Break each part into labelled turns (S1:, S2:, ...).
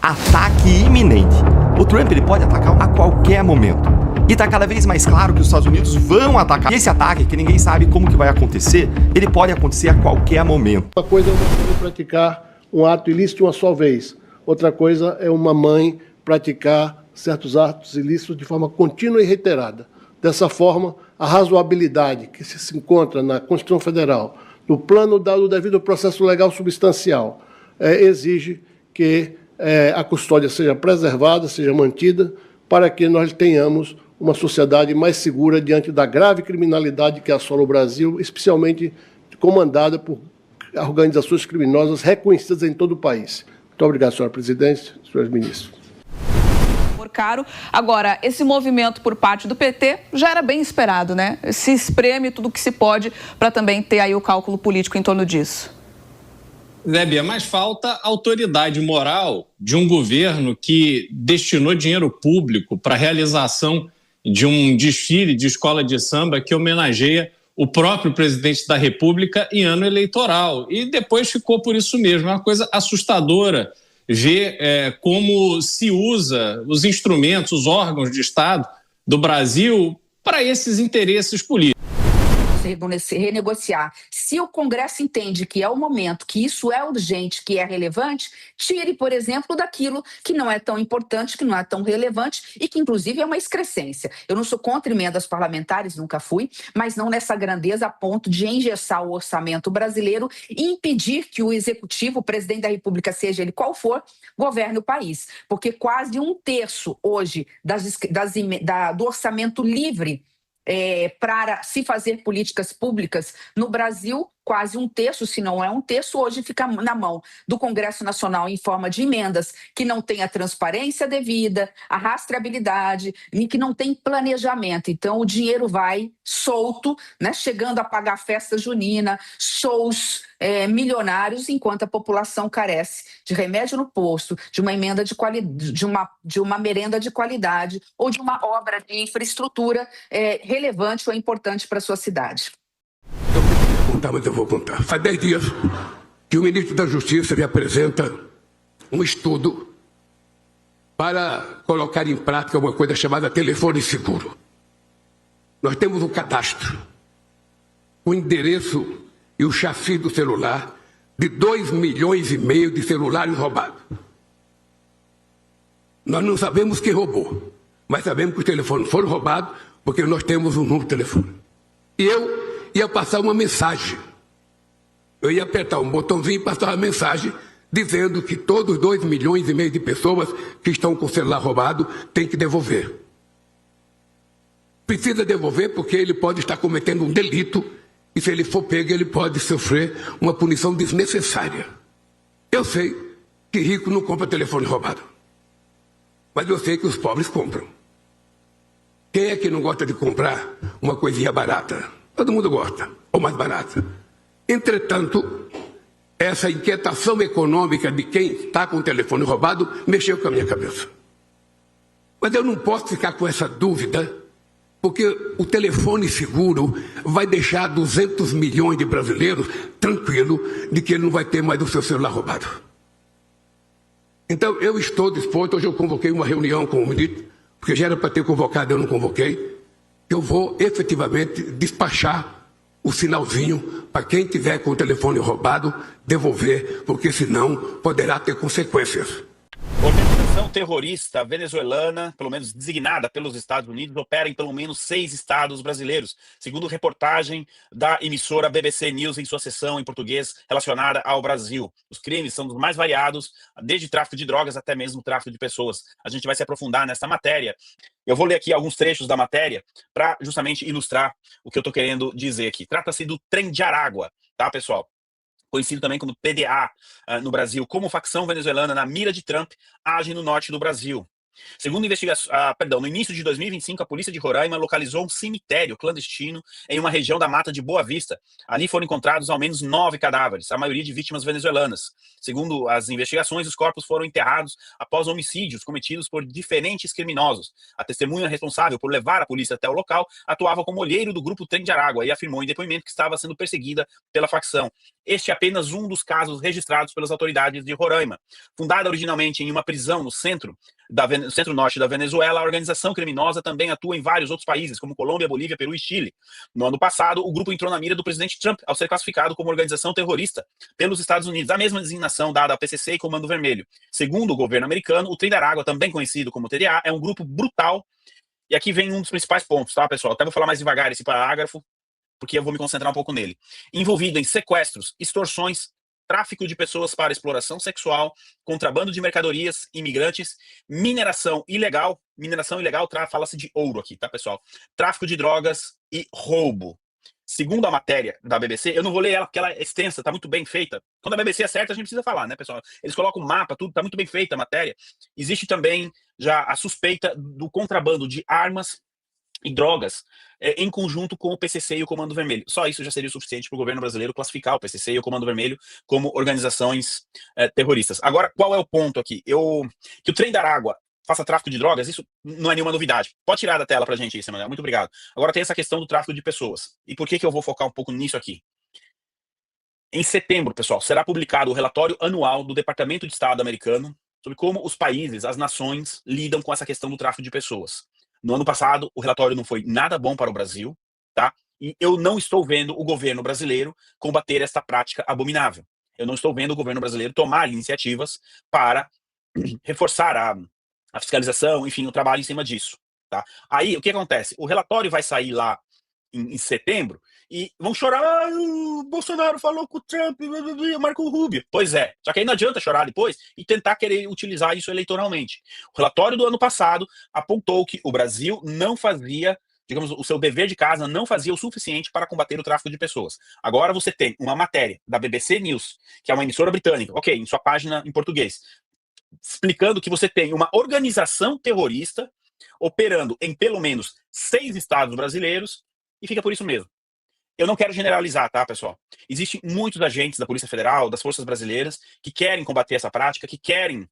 S1: Ataque iminente. O Trump ele pode atacar a qualquer momento. E tá cada vez mais claro que os Estados Unidos vão atacar. E esse ataque, que ninguém sabe como que vai acontecer, ele pode acontecer a qualquer momento.
S2: Uma coisa é uma mãe praticar um ato ilícito uma só vez. Outra coisa é uma mãe praticar certos atos ilícitos de forma contínua e reiterada. Dessa forma, a razoabilidade que se encontra na Constituição Federal, no plano do devido processo legal substancial, exige que a custódia seja preservada, seja mantida, para que nós tenhamos uma sociedade mais segura diante da grave criminalidade que assola o Brasil, especialmente comandada por organizações criminosas reconhecidas em todo o país. Muito obrigado, senhora presidente, senhores ministros.
S3: Caro. Agora, esse movimento por parte do PT já era bem esperado, né? Se espreme tudo o que se pode para também ter aí o cálculo político em torno disso.
S4: Zé Bia, mas falta autoridade moral de um governo que destinou dinheiro público para a realização de um desfile de escola de samba que homenageia o próprio presidente da República em ano eleitoral. E depois ficou por isso mesmo. É uma coisa assustadora ver como se usa os instrumentos, os órgãos de Estado do Brasil para esses interesses políticos.
S5: Renegociar. Se o Congresso entende que é o momento, que isso é urgente, que é relevante, tire, por exemplo, daquilo que não é tão importante, que não é tão relevante e que, inclusive, é uma excrescência. Eu não sou contra emendas parlamentares, nunca fui, mas não nessa grandeza a ponto de engessar o orçamento brasileiro e impedir que o executivo, o presidente da República, seja ele qual for, governe o país. Porque quase um terço hoje do orçamento livre para se fazer políticas públicas no Brasil, quase um terço, se não é um terço, hoje fica na mão do Congresso Nacional em forma de emendas que não tem a transparência devida, a rastreabilidade e que não tem planejamento. Então, o dinheiro vai solto, né, chegando a pagar festa junina, shows milionários, enquanto a população carece de remédio no posto, de uma emenda de qualidade, de uma merenda de qualidade ou de uma obra de infraestrutura relevante ou importante para a sua cidade.
S6: Eu vou contar, mas eu vou contar. Faz 10 dias que o ministro da Justiça me apresenta um estudo para colocar em prática uma coisa chamada telefone seguro. Nós temos um cadastro, o endereço e o chassi do celular de 2,5 milhões de celulares roubados. Nós não sabemos quem roubou, mas sabemos que os telefones foram roubados porque nós temos um número de telefone. E eu ia passar uma mensagem. Eu ia apertar um botãozinho e passar uma mensagem dizendo que todos 2,5 milhões de pessoas que estão com o celular roubado têm que devolver. Precisa devolver porque ele pode estar cometendo um delito e se ele for pego ele pode sofrer uma punição desnecessária. Eu sei que rico não compra telefone roubado, mas eu sei que os pobres compram. Quem é que não gosta de comprar uma coisinha barata? Todo mundo gosta, ou mais barata. Entretanto, essa inquietação econômica de quem está com o telefone roubado mexeu com a minha cabeça. Mas eu não posso ficar com essa dúvida, porque o telefone seguro vai deixar 200 milhões de brasileiros tranquilos de que ele não vai ter mais o seu celular roubado. Então, eu estou disposto, hoje eu convoquei uma reunião com o ministro, porque já era para ter convocado, eu não convoquei. Eu vou efetivamente despachar o sinalzinho para quem tiver com o telefone roubado devolver, porque senão poderá ter consequências.
S7: Organização terrorista venezuelana, pelo menos designada pelos Estados Unidos, opera em pelo menos 6 estados brasileiros, segundo reportagem da emissora BBC News em sua seção em português relacionada ao Brasil. Os crimes são dos mais variados, desde tráfico de drogas até mesmo tráfico de pessoas. A gente vai se aprofundar nessa matéria. Eu vou ler aqui alguns trechos da matéria para justamente ilustrar o que eu estou querendo dizer aqui. Trata-se do Trem de Aragua, tá, pessoal? Conhecido também como PDA no Brasil, como facção venezuelana na mira de Trump, age no norte do Brasil. Segundo investigação, no início de 2025, a polícia de Roraima localizou um cemitério clandestino em uma região da Mata de Boa Vista. Ali foram encontrados ao menos 9 cadáveres, a maioria de vítimas venezuelanas. Segundo as investigações, os corpos foram enterrados após homicídios cometidos por diferentes criminosos. A testemunha responsável por levar a polícia até o local atuava como olheiro do grupo Trem de Aragua e afirmou em depoimento que estava sendo perseguida pela facção. Este é apenas um dos casos registrados pelas autoridades de Roraima. Fundada originalmente em uma prisão no centro-norte da Venezuela, a organização criminosa também atua em vários outros países, como Colômbia, Bolívia, Peru e Chile. No ano passado, o grupo entrou na mira do presidente Trump, ao ser classificado como organização terrorista pelos Estados Unidos, a mesma designação dada ao PCC e Comando Vermelho. Segundo o governo americano, o Trem da Aragua, também conhecido como TDA, é um grupo brutal. E aqui vem um dos principais pontos, tá, pessoal? Até vou falar mais devagar esse parágrafo, porque eu vou me concentrar um pouco nele. Envolvido em sequestros, extorsões, tráfico de pessoas para exploração sexual, contrabando de mercadorias, imigrantes, mineração ilegal, fala-se de ouro aqui, tá, pessoal? Tráfico de drogas e roubo. Segundo a matéria da BBC, eu não vou ler ela porque ela é extensa, tá muito bem feita. Quando a BBC acerta, a gente precisa falar, né, pessoal? Eles colocam o mapa, tudo, tá muito bem feita a matéria. Existe também já a suspeita do contrabando de armas e drogas em conjunto com o PCC e o Comando Vermelho. Só isso já seria o suficiente para o governo brasileiro classificar o PCC e o Comando Vermelho como organizações terroristas. Agora, qual é o ponto aqui? Que o Trem da Aragua faça tráfico de drogas, isso não é nenhuma novidade. Pode tirar da tela pra gente isso, Emanuel. Muito obrigado. Agora tem essa questão do tráfico de pessoas. E por que eu vou focar um pouco nisso aqui? Em setembro, pessoal, será publicado o relatório anual do Departamento de Estado americano sobre como os países, as nações, lidam com essa questão do tráfico de pessoas. No ano passado, o relatório não foi nada bom para o Brasil, tá? E eu não estou vendo o governo brasileiro combater esta prática abominável. Eu não estou vendo o governo brasileiro tomar iniciativas para reforçar a fiscalização, enfim, o trabalho em cima disso, tá? Aí, o que acontece? O relatório vai sair lá em setembro e vão chorar, o Bolsonaro falou com o Trump, Marco Rubio. Pois é, só que aí não adianta chorar depois e tentar querer utilizar isso eleitoralmente. O relatório do ano passado apontou que o Brasil não fazia, digamos, o seu dever de casa não fazia o suficiente para combater o tráfico de pessoas. Agora você tem uma matéria da BBC News, que é uma emissora britânica, ok, em sua página em português, explicando que você tem uma organização terrorista operando em pelo menos 6 estados brasileiros e fica por isso mesmo. Eu não quero generalizar, tá, pessoal? Existem muitos agentes da Polícia Federal, das forças brasileiras, que querem combater essa prática, que querem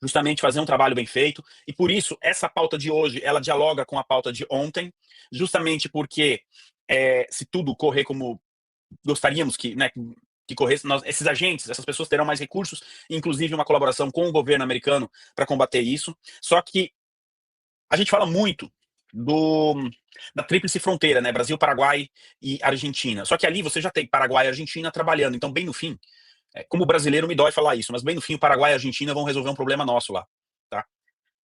S7: justamente fazer um trabalho bem feito, e por isso essa pauta de hoje, ela dialoga com a pauta de ontem, justamente porque se tudo correr como gostaríamos que, né, que corresse, esses agentes, essas pessoas terão mais recursos, inclusive uma colaboração com o governo americano para combater isso. Só que a gente fala muito da tríplice fronteira, né? Brasil, Paraguai e Argentina. Só que ali você já tem Paraguai e Argentina trabalhando. Então, bem no fim, como brasileiro me dói falar isso, mas bem no fim o Paraguai e a Argentina vão resolver um problema nosso lá, tá?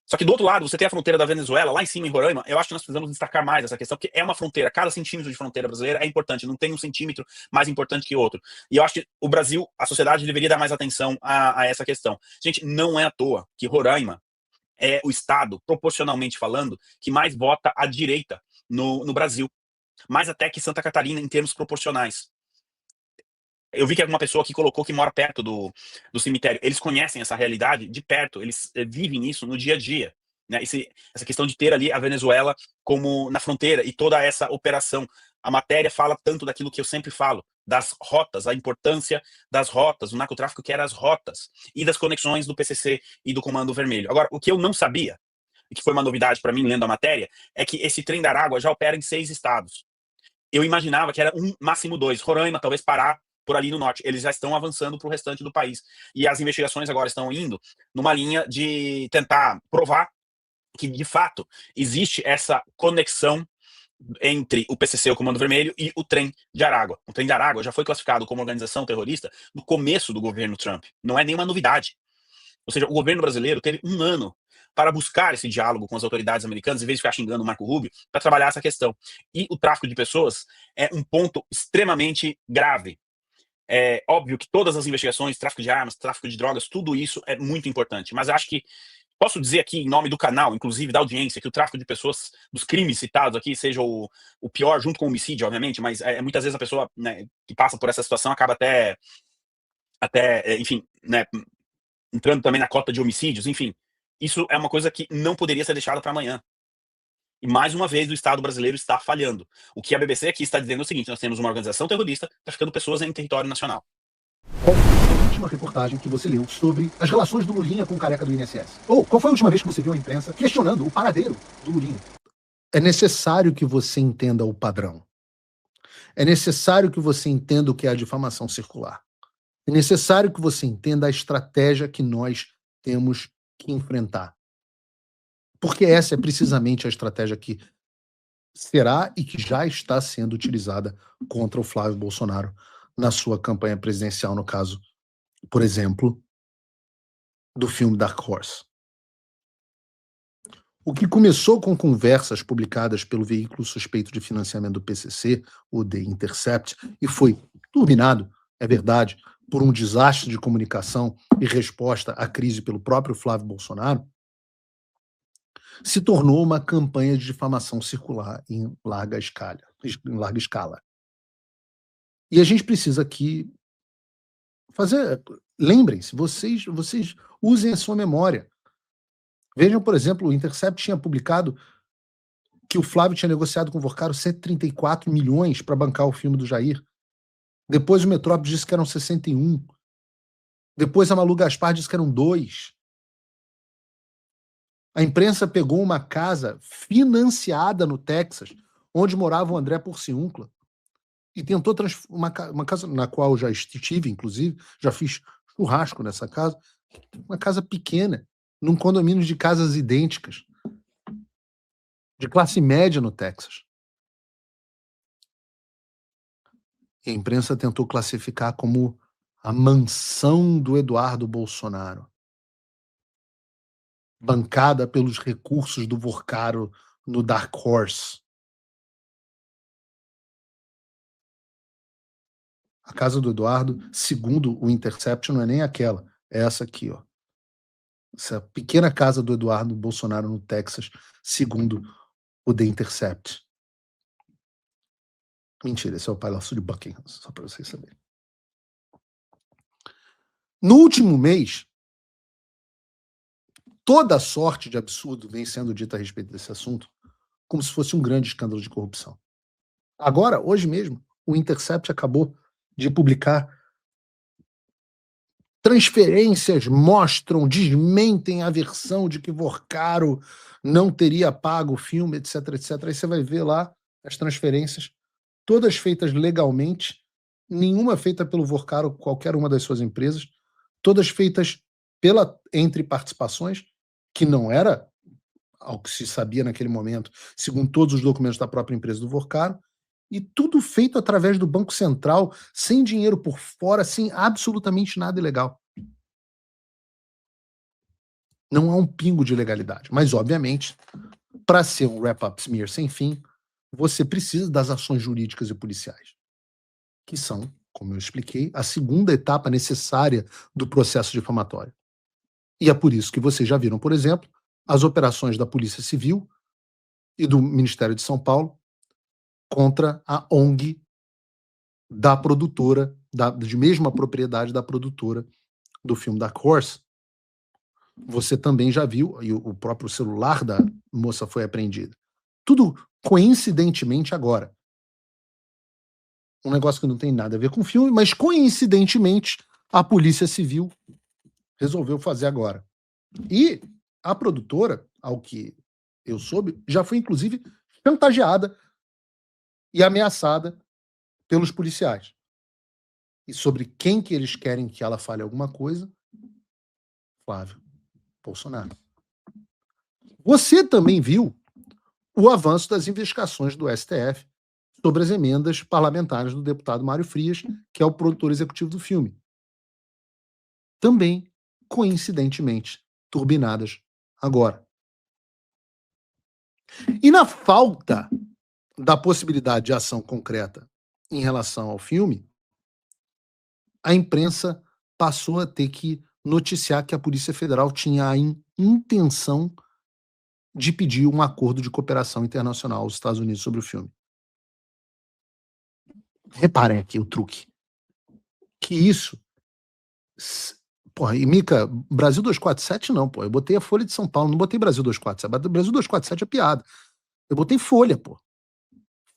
S7: Só que do outro lado, você tem a fronteira da Venezuela, lá em cima em Roraima. Eu acho que nós precisamos destacar mais essa questão, porque é uma fronteira, cada centímetro de fronteira brasileira é importante, não tem um centímetro mais importante que outro. E eu acho que o Brasil, a sociedade deveria dar mais atenção a essa questão. Gente, não é à toa que Roraima é o estado, proporcionalmente falando, que mais vota à direita no Brasil. Mais até que Santa Catarina, em termos proporcionais. Eu vi que alguma pessoa que colocou que mora perto do cemitério. Eles conhecem essa realidade de perto, eles vivem isso no dia a dia, né? Essa questão de ter ali a Venezuela como na fronteira e toda essa operação. A matéria fala tanto daquilo que eu sempre falo, das rotas, a importância das rotas, o narcotráfico que era as rotas, e das conexões do PCC e do Comando Vermelho. Agora, o que eu não sabia, e que foi uma novidade para mim lendo a matéria, é que esse Trem da Aragua já opera em 6 estados. Eu imaginava que era máximo 2, Roraima, talvez Pará, por ali no norte. Eles já estão avançando para o restante do país. E as investigações agora estão indo numa linha de tentar provar que, de fato, existe essa conexão entre o PCC, o Comando Vermelho, e o Trem de Aragua. O Trem de Aragua já foi classificado como organização terrorista no começo do governo Trump. Não é nenhuma novidade. Ou seja, o governo brasileiro teve 1 ano para buscar esse diálogo com as autoridades americanas, em vez de ficar xingando o Marco Rubio, para trabalhar essa questão. E o tráfico de pessoas é um ponto extremamente grave. É óbvio que todas as investigações, tráfico de armas, tráfico de drogas, tudo isso é muito importante. Mas acho que posso dizer aqui, em nome do canal, inclusive da audiência, que o tráfico de pessoas, dos crimes citados aqui, seja o pior, junto com o homicídio, obviamente, mas muitas vezes a pessoa, né, que passa por essa situação acaba até enfim, né, entrando também na cota de homicídios, enfim. Isso é uma coisa que não poderia ser deixada para amanhã. E mais uma vez o Estado brasileiro está falhando. O que a BBC aqui está dizendo é o seguinte: nós temos uma organização terrorista traficando pessoas em território nacional.
S8: Qual foi a última reportagem que você leu sobre as relações do Lulinha com o careca do INSS? Ou qual foi a última vez que você viu a imprensa questionando o paradeiro do Lulinha? É necessário que você entenda o padrão. É necessário que você entenda o que é a difamação circular. É necessário que você entenda a estratégia que nós temos que enfrentar. Porque essa é precisamente a estratégia que será e que já está sendo utilizada contra o Flávio Bolsonaro na sua campanha presidencial, no caso, por exemplo, do filme Dark Horse. O que começou com conversas publicadas pelo veículo suspeito de financiamento do PCC, o The Intercept, e foi turbinado, é verdade, por um desastre de comunicação e resposta à crise pelo próprio Flávio Bolsonaro, se tornou uma campanha de difamação circular em larga escala. E a gente precisa aqui fazer... Lembrem-se, vocês usem a sua memória. Vejam, por exemplo, o Intercept tinha publicado que o Flávio tinha negociado com o Vorcaro 134 milhões para bancar o filme do Jair. Depois o Metrópole disse que eram 61. Depois a Malu Gaspar disse que eram 2. A imprensa pegou uma casa financiada no Texas, onde morava o André Porciúncula, e tentou uma casa na qual eu já estive, inclusive, já fiz churrasco nessa casa, uma casa pequena, num condomínio de casas idênticas, de classe média no Texas. E a imprensa tentou classificar como a mansão do Eduardo Bolsonaro, bancada pelos recursos do Vorcaro no Dark Horse. A casa do Eduardo, segundo o Intercept, não é nem aquela, é essa aqui, ó. Essa pequena casa do Eduardo Bolsonaro no Texas, segundo o The Intercept. Mentira, esse é o Palácio de Buckingham, só para vocês saberem. No último mês, toda sorte de absurdo vem sendo dita a respeito desse assunto, como se fosse um grande escândalo de corrupção. Agora, hoje mesmo, o Intercept acabou de publicar transferências desmentem a versão de que Vorcaro não teria pago o filme, etc, etc. Aí você vai ver lá as transferências, todas feitas legalmente, nenhuma feita pelo Vorcaro, qualquer uma das suas empresas, todas feitas entre participações, que não era ao que se sabia naquele momento, segundo todos os documentos da própria empresa do Vorcaro, e tudo feito através do Banco Central, sem dinheiro por fora, sem absolutamente nada ilegal. Não há um pingo de legalidade. Mas, obviamente, para ser um wrap-up smear sem fim, você precisa das ações jurídicas e policiais, que são, como eu expliquei, a segunda etapa necessária do processo difamatório. E é por isso que vocês já viram, por exemplo, as operações da Polícia Civil e do Ministério de São Paulo contra a ONG da produtora, de mesma propriedade da produtora do filme Dark Horse. Você também já viu, e o próprio celular da moça foi apreendido. Tudo coincidentemente agora. Um negócio que não tem nada a ver com o filme, mas coincidentemente a Polícia Civil resolveu fazer agora. E a produtora, ao que eu soube, já foi inclusive chantageada e ameaçada pelos policiais. E sobre quem que eles querem que ela fale alguma coisa? Flávio Bolsonaro. Você também viu o avanço das investigações do STF sobre as emendas parlamentares do deputado Mário Frias, que é o produtor executivo do filme. Também, coincidentemente, turbinadas agora. E na falta da possibilidade de ação concreta em relação ao filme, a imprensa passou a ter que noticiar que a Polícia Federal tinha a intenção de pedir um acordo de cooperação internacional aos Estados Unidos sobre o filme. Reparem aqui o truque. Que isso Porra, e Mica, Brasil 247 não, pô. Eu botei a Folha de São Paulo, não botei Brasil 247. Brasil 247 é piada. Eu botei Folha, pô.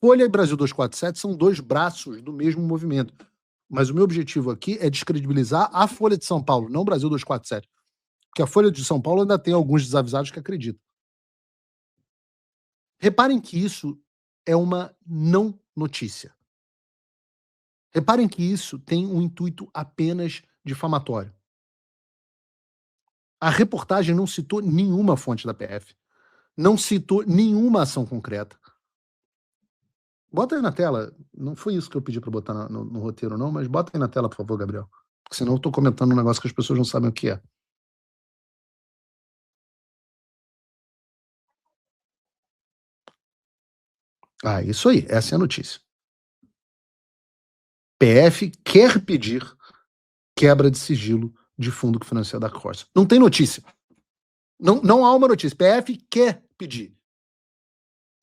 S8: Folha e Brasil 247 são dois braços do mesmo movimento. Mas o meu objetivo aqui é descredibilizar a Folha de São Paulo, não o Brasil 247. Porque a Folha de São Paulo ainda tem alguns desavisados que acreditam. Reparem que isso é uma não notícia. Reparem que isso tem um intuito apenas difamatório. A reportagem não citou nenhuma fonte da PF. Não citou nenhuma ação concreta. Bota aí na tela. Não foi isso que eu pedi para botar no roteiro, não, mas bota aí na tela, por favor, Gabriel. Porque senão eu estou comentando um negócio que as pessoas não sabem o que é. Ah, isso aí. Essa é a notícia. PF quer pedir quebra de sigilo de fundo que financia da Corsa. Não tem notícia. Não há uma notícia. PF quer pedir.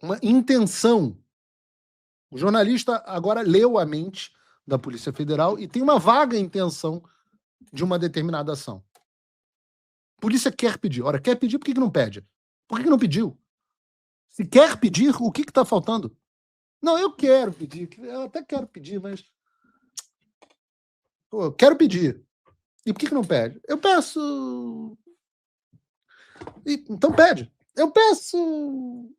S8: Uma intenção. O jornalista agora leu a mente da Polícia Federal e tem uma vaga intenção de uma determinada ação. Polícia quer pedir. Ora, quer pedir, por que não pede? Por que não pediu? Se quer pedir, o que está faltando? Não, eu quero pedir. Eu até quero pedir, mas... Pô, eu quero pedir. E por que não pede? Eu peço... Então pede. Eu peço...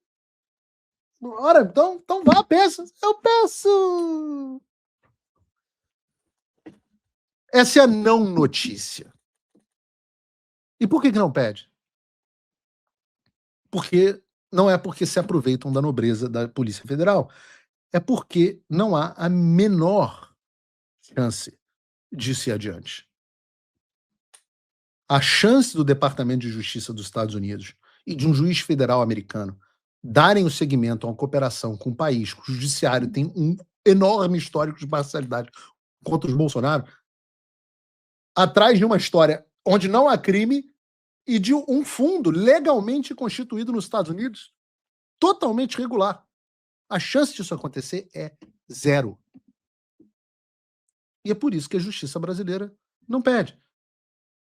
S8: Ora, então vá, peça. Eu peço... Essa é a não notícia. E por que não pede? Porque não é porque se aproveitam da nobreza da Polícia Federal. É porque não há a menor chance de ir adiante. A chance do Departamento de Justiça dos Estados Unidos e de um juiz federal americano darem o seguimento a uma cooperação com um país cujo judiciário tem um enorme histórico de parcialidade contra os Bolsonaro, atrás de uma história onde não há crime e de um fundo legalmente constituído nos Estados Unidos, totalmente regular. A chance disso acontecer é zero. E é por isso que a justiça brasileira não pede.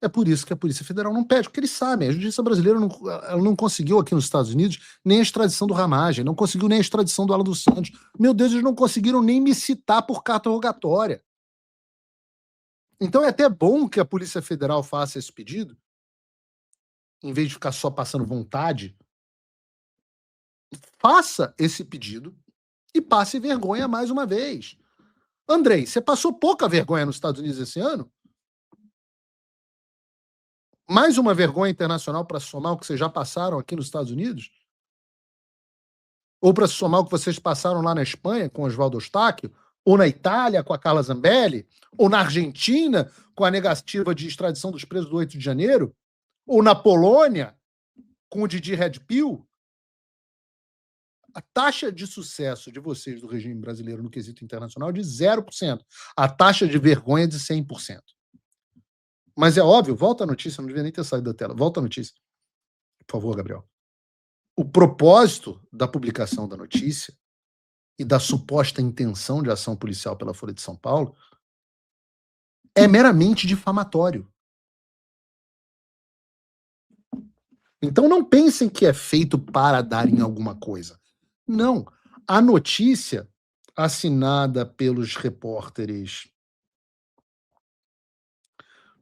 S8: É por isso que a Polícia Federal não pede, porque eles sabem, a justiça brasileira não conseguiu aqui nos Estados Unidos nem a extradição do Ramagem, não conseguiu nem a extradição do Alan dos Santos. Meu Deus, eles não conseguiram nem me citar por carta rogatória. Então é até bom que a Polícia Federal faça esse pedido, em vez de ficar só passando vontade, faça esse pedido e passe vergonha mais uma vez. Andrei, você passou pouca vergonha nos Estados Unidos esse ano? Mais uma vergonha internacional para somar o que vocês já passaram aqui nos Estados Unidos? Ou para somar o que vocês passaram lá na Espanha com Oswaldo Eustáquio? Ou na Itália com a Carla Zambelli? Ou na Argentina com a negativa de extradição dos presos do 8 de janeiro? Ou na Polônia com o Didi Red Pill? A taxa de sucesso de vocês do regime brasileiro no quesito internacional é de 0%. A taxa de vergonha é de 100%. Mas é óbvio, volta a notícia, não devia nem ter saído da tela. Volta a notícia. Por favor, Gabriel. O propósito da publicação da notícia e da suposta intenção de ação policial pela Folha de São Paulo é meramente difamatório. Então não pensem que é feito para dar em alguma coisa. Não. A notícia assinada pelos repórteres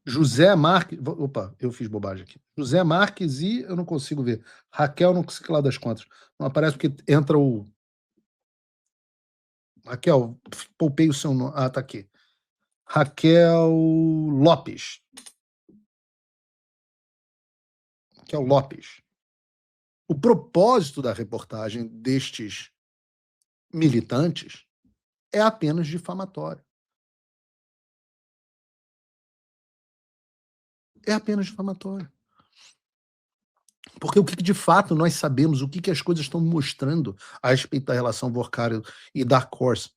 S8: José Marques... Opa, eu fiz bobagem aqui. José Marques e... Eu não consigo ver. Raquel, não consigo lá das contas. Não aparece porque entra o... Raquel, poupei o seu nome. Ah, tá aqui. Raquel Lopes. Raquel Lopes. O propósito da reportagem destes militantes é apenas difamatório. É apenas difamatório. Porque o que de fato nós sabemos, o que as coisas estão mostrando a respeito da relação Vorcaro e Dark Horse.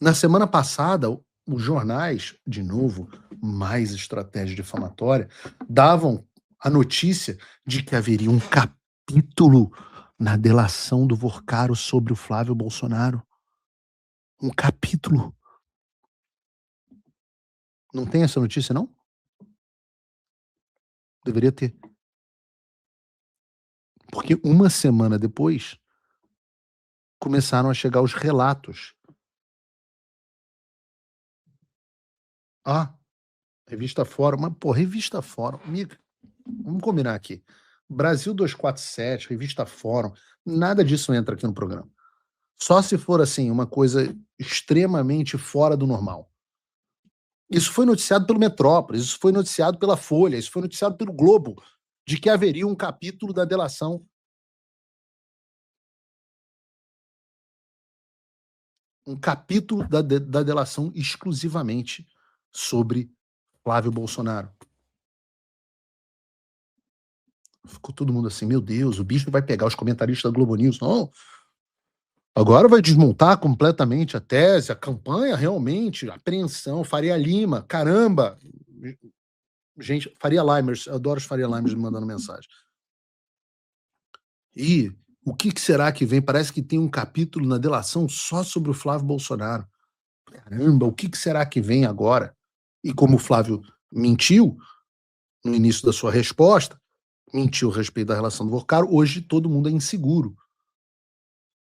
S8: Na semana passada, os jornais, de novo, mais estratégia difamatória, davam a notícia de que haveria um capítulo na delação do Vorcaro sobre o Flávio Bolsonaro. Um capítulo. Não tem essa notícia, não? Deveria ter. Porque uma semana depois, começaram a chegar os relatos. Ah, Revista Fórum. Mas, pô, Revista Fórum. Amiga, vamos combinar aqui. Brasil 247, Revista Fórum, nada disso entra aqui no programa. Só se for, assim, uma coisa extremamente fora do normal. Isso foi noticiado pelo Metrópolis, isso foi noticiado pela Folha, isso foi noticiado pelo Globo, de que haveria um capítulo da delação. Um capítulo da delação exclusivamente sobre Flávio Bolsonaro. Ficou todo mundo assim, meu Deus, o bicho vai pegar os comentaristas da Globo News. Não, agora vai desmontar completamente a tese, a campanha realmente, a apreensão, Faria Lima, caramba. Gente, Faria Limers, eu adoro os Faria Limers me mandando mensagem. E o que será que vem? Parece que tem um capítulo na delação só sobre o Flávio Bolsonaro. Caramba, o que será que vem agora? E como o Flávio mentiu no início da sua resposta, mentiu a respeito da relação do Vorcaro, hoje todo mundo é inseguro.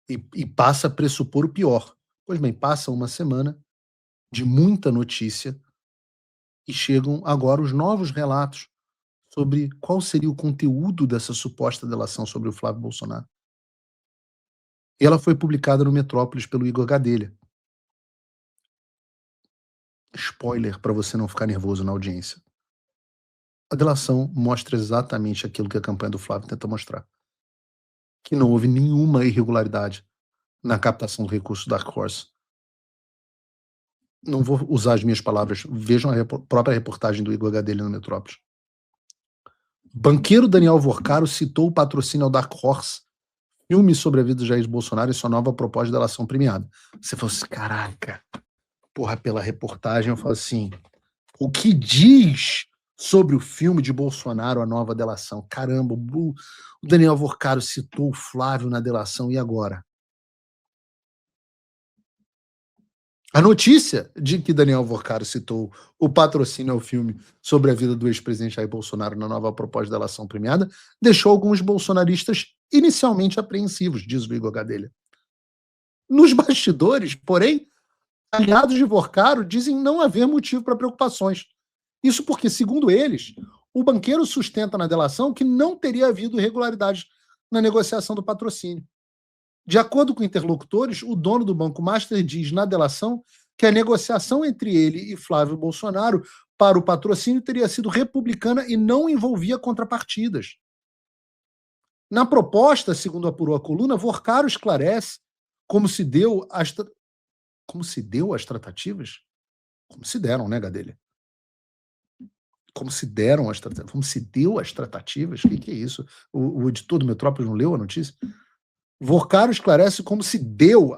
S8: E passa a pressupor o pior. Pois bem, passa uma semana de muita notícia e chegam agora os novos relatos sobre qual seria o conteúdo dessa suposta delação sobre o Flávio Bolsonaro. E ela foi publicada no Metrópolis pelo Igor Gadelha. Spoiler para você não ficar nervoso na audiência. A delação mostra exatamente aquilo que a campanha do Flávio tenta mostrar. Que não houve nenhuma irregularidade na captação do recurso da Dark Horse. Não vou usar as minhas palavras, vejam a própria reportagem do Igor Gadelha no Metrópolis. Banqueiro Daniel Vorcaro citou o patrocínio ao Dark Horse, filme sobre a vida de Jair Bolsonaro e sua nova proposta de delação premiada. Você falou assim, caraca, porra, pela reportagem eu falo assim, o que diz sobre o filme de Bolsonaro, a nova delação? Caramba, o Daniel Vorcaro citou o Flávio na delação, e agora? A notícia de que Daniel Vorcaro citou o patrocínio ao filme sobre a vida do ex-presidente Jair Bolsonaro na nova proposta de delação premiada deixou alguns bolsonaristas inicialmente apreensivos, diz o Igor Gadelha. Nos bastidores, porém, aliados de Vorcaro dizem não haver motivo para preocupações. Isso porque, segundo eles, o banqueiro sustenta na delação que não teria havido irregularidades na negociação do patrocínio. De acordo com interlocutores, o dono do Banco Master diz na delação que a negociação entre ele e Flávio Bolsonaro para o patrocínio teria sido republicana e não envolvia contrapartidas. Na proposta, segundo apurou a coluna, Vorcaro esclarece como se deu as tratativas? Como se deram, né, Gadelha? Como se deram as tratativas? Como se deu as tratativas? O que é isso? O editor do Metrópolis não leu a notícia? Vorcaro esclarece como se deu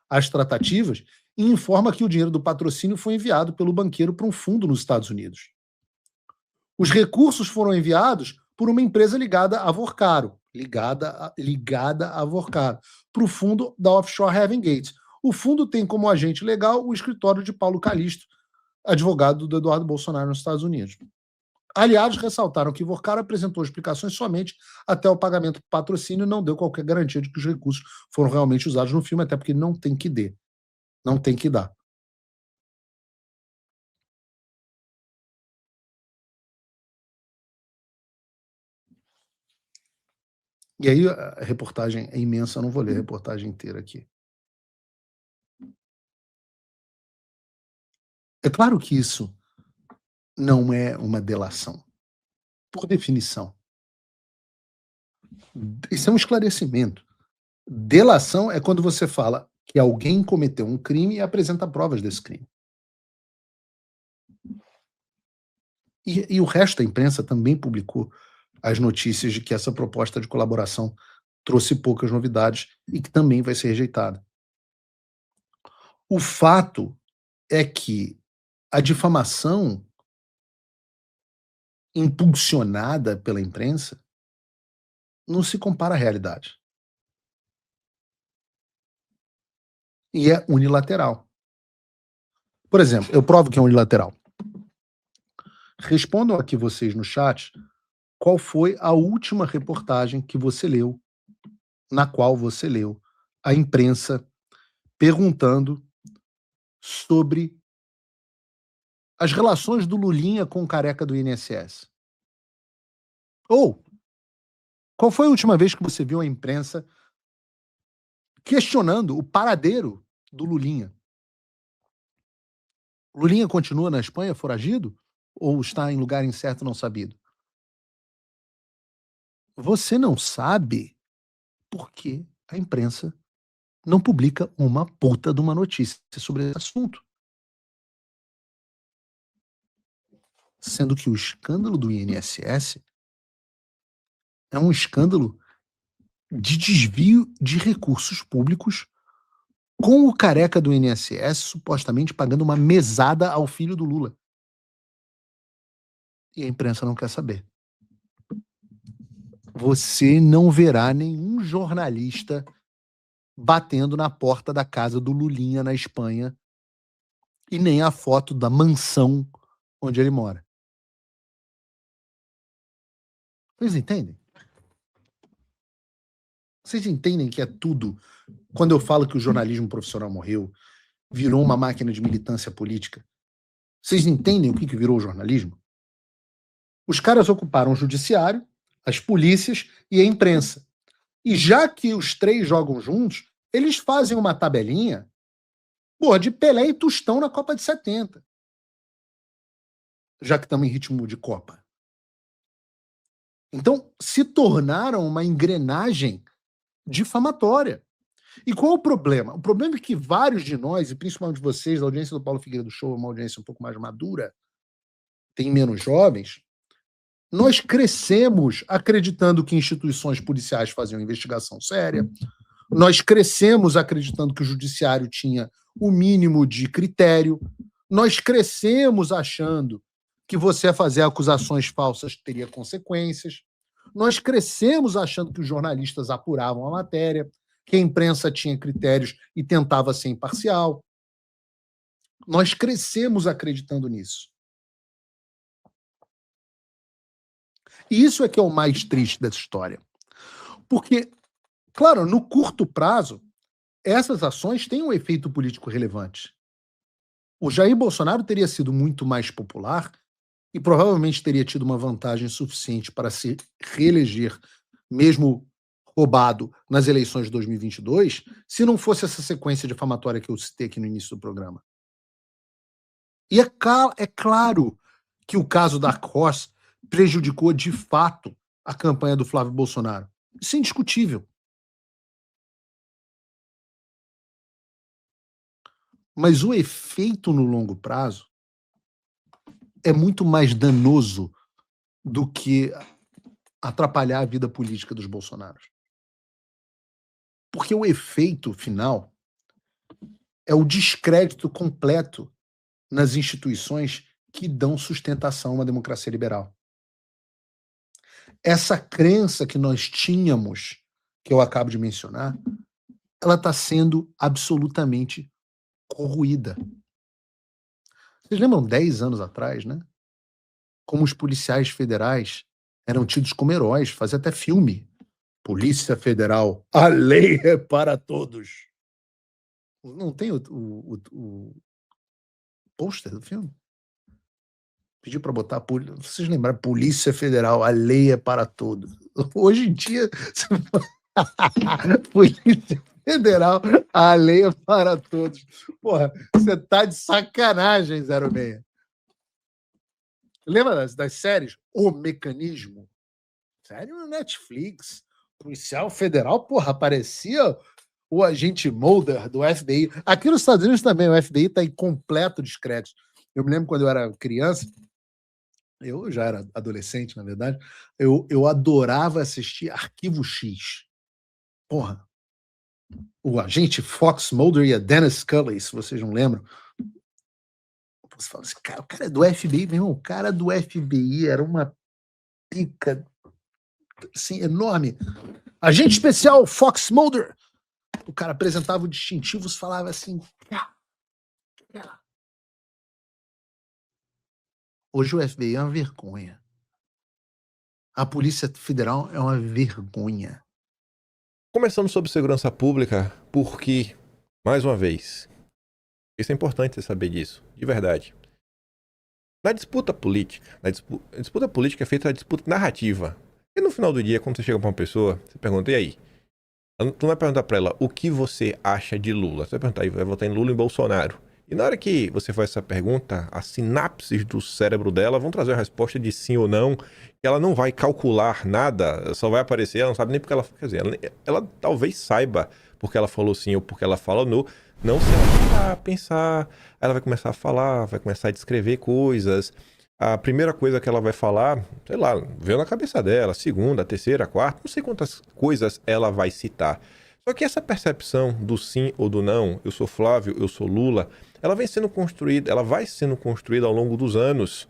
S8: as tratativas e informa que o dinheiro do patrocínio foi enviado pelo banqueiro para um fundo nos Estados Unidos. Os recursos foram enviados por uma empresa ligada a Vorcaro, para o fundo da offshore Heaven Gates. O fundo tem como agente legal o escritório de Paulo Calixto, advogado do Eduardo Bolsonaro nos Estados Unidos. Aliados ressaltaram que Vorcaro apresentou explicações somente até o pagamento do patrocínio e não deu qualquer garantia de que os recursos foram realmente usados no filme, até porque não tem que dar. E aí a reportagem é imensa, eu não vou ler a reportagem inteira aqui. É claro que isso não é uma delação, por definição. Isso é um esclarecimento. Delação é quando você fala que alguém cometeu um crime e apresenta provas desse crime. E o resto da imprensa também publicou as notícias de que essa proposta de colaboração trouxe poucas novidades e que também vai ser rejeitada. O fato é que a difamação impulsionada pela imprensa não se compara à realidade. E é unilateral. Por exemplo, eu provo que é unilateral. Respondam aqui vocês no chat qual foi a última reportagem que você leu, na qual você leu a imprensa perguntando sobre as relações do Lulinha com o careca do INSS. Ou, qual foi a última vez que você viu a imprensa questionando o paradeiro do Lulinha? O Lulinha continua na Espanha foragido? Ou está em lugar incerto não sabido? Você não sabe porque a imprensa não publica uma puta de uma notícia sobre esse assunto. Sendo que o escândalo do INSS é um escândalo de desvio de recursos públicos, com o careca do INSS supostamente pagando uma mesada ao filho do Lula. E a imprensa não quer saber. Você não verá nenhum jornalista batendo na porta da casa do Lulinha na Espanha e nem a foto da mansão onde ele mora. Vocês entendem? Vocês entendem que é tudo? Quando eu falo que o jornalismo profissional morreu, virou uma máquina de militância política, vocês entendem o que virou o jornalismo? Os caras ocuparam o judiciário, as polícias e a imprensa. E já que os três jogam juntos, eles fazem uma tabelinha de Pelé e Tostão na Copa de 70. Já que estamos em ritmo de Copa. Então, se tornaram uma engrenagem difamatória. E qual é o problema? O problema é que vários de nós, e principalmente vocês, a audiência do Paulo Figueiredo Show é uma audiência um pouco mais madura, tem menos jovens, nós crescemos acreditando que instituições policiais faziam investigação séria, nós crescemos acreditando que o judiciário tinha o mínimo de critério, nós crescemos achando que você fazer acusações falsas teria consequências, nós crescemos achando que os jornalistas apuravam a matéria, que a imprensa tinha critérios e tentava ser imparcial. Nós crescemos acreditando nisso. E isso é que é o mais triste dessa história. Porque, claro, no curto prazo, essas ações têm um efeito político relevante. O Jair Bolsonaro teria sido muito mais popular e provavelmente teria tido uma vantagem suficiente para se reeleger, mesmo roubado, nas eleições de 2022, se não fosse essa sequência difamatória que eu citei aqui no início do programa. E é claro que o caso da Cors prejudicou de fato a campanha do Flávio Bolsonaro. Isso é indiscutível. Mas o efeito no longo prazo é muito mais danoso do que atrapalhar a vida política dos bolsonaros. Porque o efeito final é o descrédito completo nas instituições que dão sustentação a uma democracia liberal. Essa crença que nós tínhamos, que eu acabo de mencionar, ela está sendo absolutamente corroída. Vocês lembram 10 anos atrás, né? Como os policiais federais eram tidos como heróis, fazia até filme. Polícia Federal, a lei é para todos. Não tem o pôster do filme? Pediu para botar, vocês lembraram, Polícia Federal, a lei é para todos. Hoje em dia, Polícia Federal, a lei é para todos. Porra, você tá de sacanagem, 06. Lembra das séries? O Mecanismo? Série no Netflix. Policial Federal, porra, aparecia o agente Mulder do FBI. Aqui nos Estados Unidos também, o FBI está em completo descrédito. Eu me lembro quando eu era criança, eu já era adolescente, na verdade, eu adorava assistir Arquivo X. Porra, o agente Fox Mulder e a Dennis Scully, se vocês não lembram. Você fala assim, cara, o cara é do FBI, meu irmão, o cara do FBI era uma pica assim, enorme. Agente especial Fox Mulder. O cara apresentava o distintivo, falava assim, Hoje o FBI é uma vergonha. A Polícia Federal é uma vergonha.
S9: Começando sobre segurança pública, porque, mais uma vez, isso é importante você saber disso, de verdade. Na disputa política, a disputa política é feita a disputa narrativa. E no final do dia, quando você chega pra uma pessoa, você pergunta, e aí? Tu não vai perguntar pra ela o que você acha de Lula. Você vai perguntar, vai votar em Lula ou em Bolsonaro? E na hora que você faz essa pergunta, as sinapses do cérebro dela vão trazer a resposta de sim ou não. Ela não vai calcular nada, só vai aparecer, ela não sabe nem porque ela... Quer dizer, ela talvez saiba porque ela falou sim ou porque ela falou não. Não se ela pensar, ela vai começar a falar, vai começar a descrever coisas. A primeira coisa que ela vai falar, sei lá, veio na cabeça dela, segunda, terceira, quarta, não sei quantas coisas ela vai citar. Só que essa percepção do sim ou do não, eu sou Flávio, eu sou Lula, ela vai sendo construída ao longo dos anos.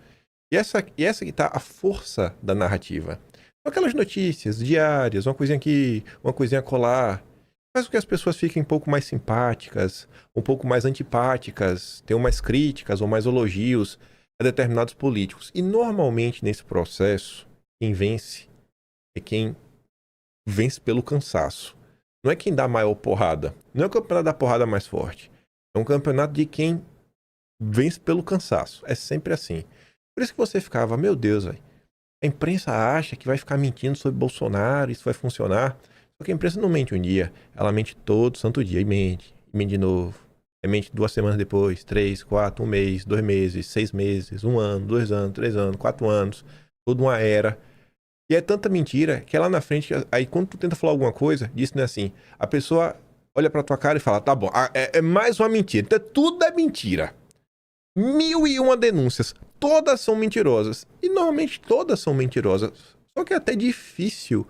S9: E essa que está a força da narrativa. Aquelas notícias diárias, uma coisinha aqui, uma coisinha colar, faz com que as pessoas fiquem um pouco mais simpáticas, um pouco mais antipáticas, tenham mais críticas ou mais elogios a determinados políticos. E normalmente nesse processo, quem vence é quem vence pelo cansaço. Não é quem dá maior porrada. Não é o campeonato da porrada mais forte. É um campeonato de quem vence pelo cansaço. É sempre assim. Por isso que você ficava, meu Deus, véio, a imprensa acha que vai ficar mentindo sobre Bolsonaro, isso vai funcionar. Só que a imprensa não mente um dia. Ela mente todo santo dia e mente de novo. Mente 2 semanas depois, 3, 4, 1 mês, 2 meses, 6 meses, 1 ano, 2 anos, 3 anos, 4 anos. Toda uma era. E é tanta mentira que lá na frente, aí quando tu tenta falar alguma coisa, diz não é assim. A pessoa olha pra tua cara e fala, tá bom, é mais uma mentira. Então tudo é mentira. 1001 denúncias. Todas são mentirosas. E normalmente todas são mentirosas. Só que é até difícil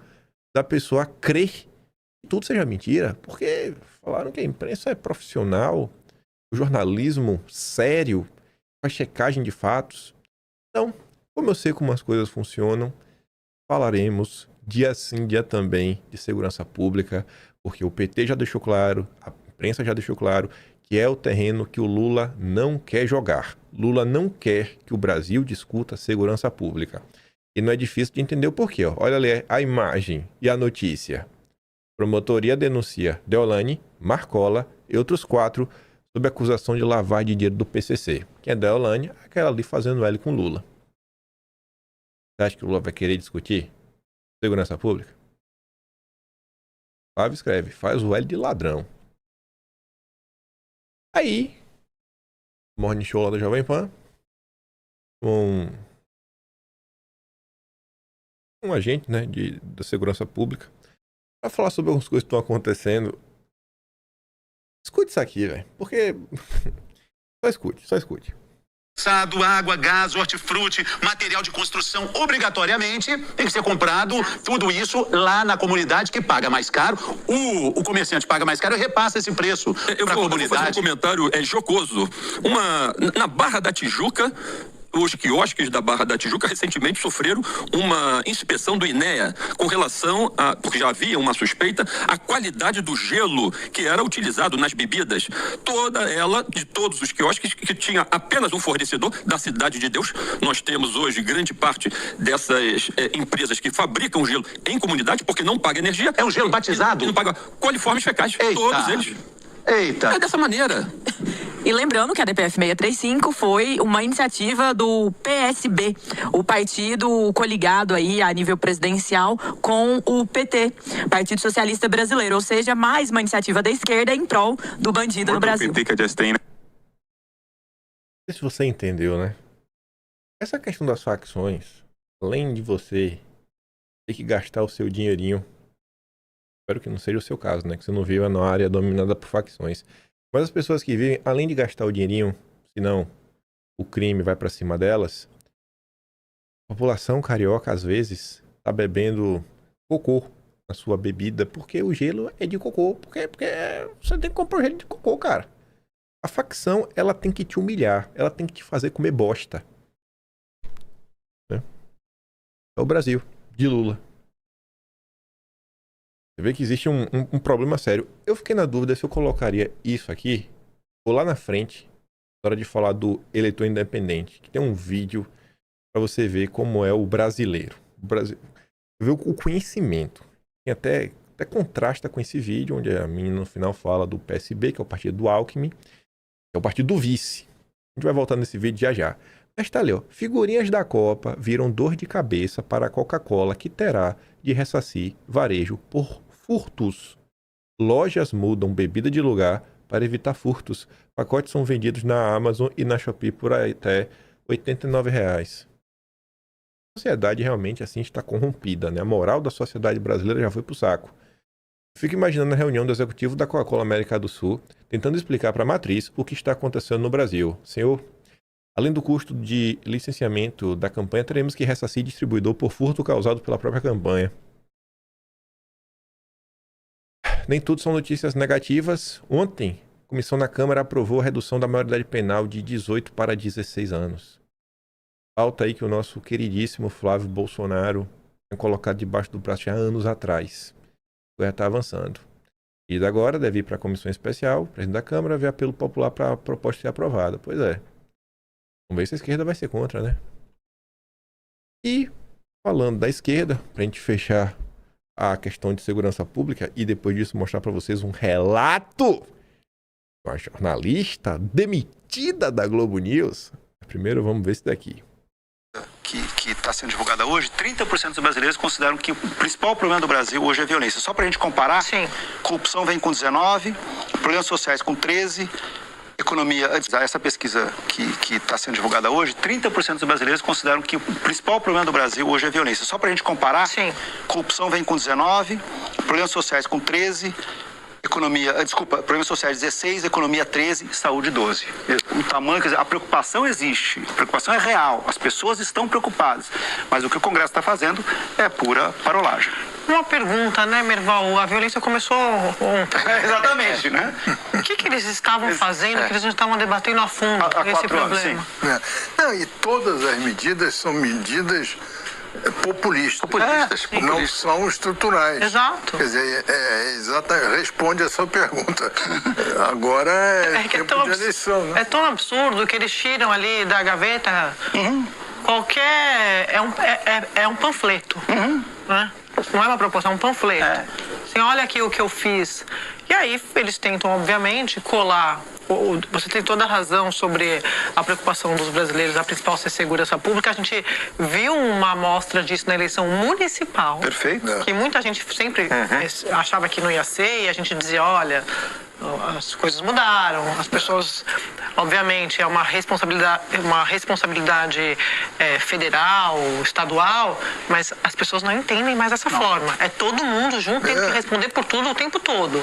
S9: da pessoa crer que tudo seja mentira. Porque falaram que a imprensa é profissional. O jornalismo sério. A checagem de fatos. Então, como eu sei como as coisas funcionam, falaremos dia sim, dia também de segurança pública, porque o PT já deixou claro, a imprensa já deixou claro, que é o terreno que o Lula não quer jogar. Lula não quer que o Brasil discuta segurança pública. E não é difícil de entender o porquê. Ó. Olha ali a imagem e a notícia. Promotoria denuncia Deolane, Marcola e outros 4 sob acusação de lavagem de dinheiro do PCC. Quem é Deolane? Aquela ali fazendo L com Lula. Você acha que o Lula vai querer discutir segurança pública? Flávio escreve, faz o L de ladrão. Aí, Morning Show lá da Jovem Pan, um agente, né, da segurança pública, para falar sobre algumas coisas que estão acontecendo. Escute isso aqui, velho, porque... só escute.
S10: Água, gás, hortifruti, material de construção, obrigatoriamente tem que ser comprado, tudo isso lá na comunidade que paga mais caro. O comerciante paga mais caro e repassa esse preço para a comunidade.
S11: Eu vou fazer um comentário jocoso. Na Barra da Tijuca, os quiosques da Barra da Tijuca recentemente sofreram uma inspeção do INEA com relação a, porque já havia uma suspeita, a qualidade do gelo que era utilizado nas bebidas. Toda ela, de todos os quiosques, que tinha apenas um fornecedor da Cidade de Deus. Nós temos hoje grande parte dessas empresas que fabricam gelo em comunidade porque não paga energia.
S10: É um gelo batizado?
S11: E não paga coliformes fecais.
S10: Eita.
S11: Todos eles.
S10: Eita.
S11: É dessa maneira.
S12: E lembrando que a DPF 635 foi uma iniciativa do PSB, o partido coligado aí a nível presidencial com o PT, Partido Socialista Brasileiro, ou seja, mais uma iniciativa da esquerda em prol do bandido no Brasil.
S9: Não sei se você entendeu, né? Essa questão das facções, além de você ter que gastar o seu dinheirinho, espero que não seja o seu caso, né? Que você não viva na área dominada por facções. Mas as pessoas que vivem, além de gastar o dinheirinho, senão o crime vai pra cima delas, a população carioca, às vezes, tá bebendo cocô na sua bebida, porque o gelo é de cocô. Porque você tem que comprar o gelo de cocô, cara. A facção, ela tem que te humilhar, ela tem que te fazer comer bosta. Né? É o Brasil, de Lula. Você vê que existe um problema sério. Eu fiquei na dúvida se eu colocaria isso aqui ou lá na frente, na hora de falar do eleitor independente, que tem um vídeo para você ver como é o brasileiro. Ver o conhecimento. Tem até contrasta com esse vídeo, onde a menina no final fala do PSB, que é o partido do Alckmin, que é o partido do vice. A gente vai voltar nesse vídeo já já. Mas tá ali, ó. Figurinhas da Copa viram dor de cabeça para a Coca-Cola, que terá de ressarcir varejo por furtos. Lojas mudam bebida de lugar para evitar furtos. Pacotes são vendidos na Amazon e na Shopee por até R$ 89. A sociedade realmente assim está corrompida, né? A moral da sociedade brasileira já foi pro saco. Fico imaginando a reunião do executivo da Coca-Cola América do Sul, tentando explicar para a matriz o que está acontecendo no Brasil. Senhor, além do custo de licenciamento da campanha, teremos que ressarcir distribuidor por furto causado pela própria campanha. Nem tudo são notícias negativas. Ontem, a comissão na Câmara aprovou a redução da maioridade penal de 18 para 16 anos. Falta aí que o nosso queridíssimo Flávio Bolsonaro tinha colocado debaixo do braço já anos atrás. Já está avançando. E agora deve ir para a comissão especial, presidente da Câmara, ver apelo popular para a proposta ser aprovada. Pois é. Vamos ver se a esquerda vai ser contra, né? E, falando da esquerda, para a gente fechar a questão de segurança pública e depois disso mostrar para vocês um relato de uma jornalista demitida da Globo News. Primeiro vamos ver isso daqui.
S10: Que está sendo divulgada hoje, 30% dos brasileiros consideram que o principal problema do Brasil hoje é a violência. Só para a gente comparar, corrupção vem com 19, problemas sociais com 13, economia... Essa pesquisa que está sendo divulgada hoje, 30% dos brasileiros consideram que o principal problema do Brasil hoje é a violência. Só para a gente comparar, corrupção vem com 19, problemas sociais com 13... problemas sociais 16, economia 13, saúde 12. O tamanho, quer dizer, a preocupação existe, a preocupação é real, as pessoas estão preocupadas, mas o que o Congresso está fazendo é pura parolagem.
S13: Uma pergunta, né, Merval? A violência começou ontem.
S10: Exatamente, né?
S13: O que eles estavam fazendo, que eles não estavam debatendo a fundo esse problema?
S14: Não, e todas as medidas são medidas populistas, não são estruturais.
S13: Exato.
S14: Quer dizer, responde a sua pergunta. Agora é tempo de eleição, né?
S13: É tão absurdo que eles tiram ali da gaveta qualquer... É um panfleto, né? Não é uma proposta, é um panfleto. Assim, olha aqui o que eu fiz. E aí eles tentam, obviamente, colar... Você tem toda a razão sobre a preocupação dos brasileiros, a principal ser segurança pública. A gente viu uma amostra disso na eleição municipal.
S10: Perfeito.
S13: Que muita gente sempre achava que não ia ser, e a gente dizia, olha, as coisas mudaram, as pessoas, obviamente, é uma responsabilidade federal, estadual, mas as pessoas não entendem mais dessa forma. É todo mundo junto, tem que responder por tudo o tempo todo.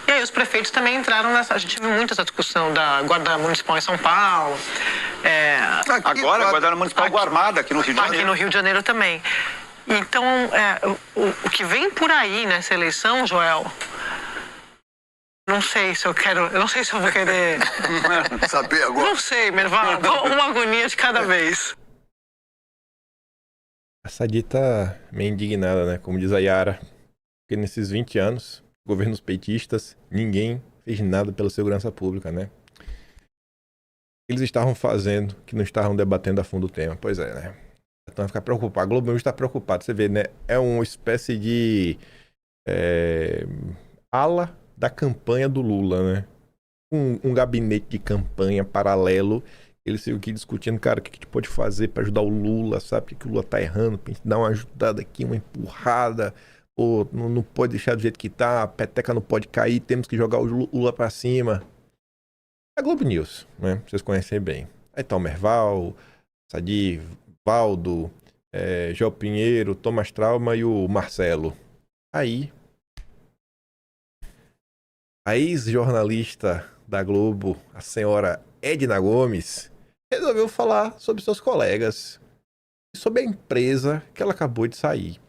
S13: E aí os prefeitos também entraram nessa... A gente viu muito essa discussão da Guarda Municipal em São Paulo.
S10: Agora a Guarda Municipal armada aqui no Rio de Janeiro.
S13: Aqui no Rio de Janeiro também. Então, o que vem por aí nessa eleição, Joel... Não sei se eu vou querer...
S14: Saber agora?
S13: Não sei, Merval. Uma agonia de cada vez.
S9: A Sadi tá meio indignada, né? Como diz a Yara. Porque nesses 20 anos, governos peitistas, ninguém fez nada pela segurança pública, né? Eles estavam fazendo, que não estavam debatendo a fundo o tema. Pois é, né? Então vai ficar preocupado. A Globo está preocupada. Você vê, né? É uma espécie de... ala da campanha do Lula, né? Um gabinete de campanha paralelo. Eles ficam aqui discutindo, cara, o que a gente pode fazer para ajudar o Lula, sabe? O que o Lula tá errando, pra gente dar uma ajudada aqui, uma empurrada. Ou não pode deixar do jeito que tá, a peteca não pode cair, temos que jogar o Lula pra cima. A Globo News, né? Vocês conhecem bem. Aí tá o Merval, Sadi, Valdo, João Pinheiro, Thomas Trauma e o Marcelo. Aí... a ex-jornalista da Globo, a senhora Edna Gomes, resolveu falar sobre seus colegas e sobre a empresa que ela acabou de sair.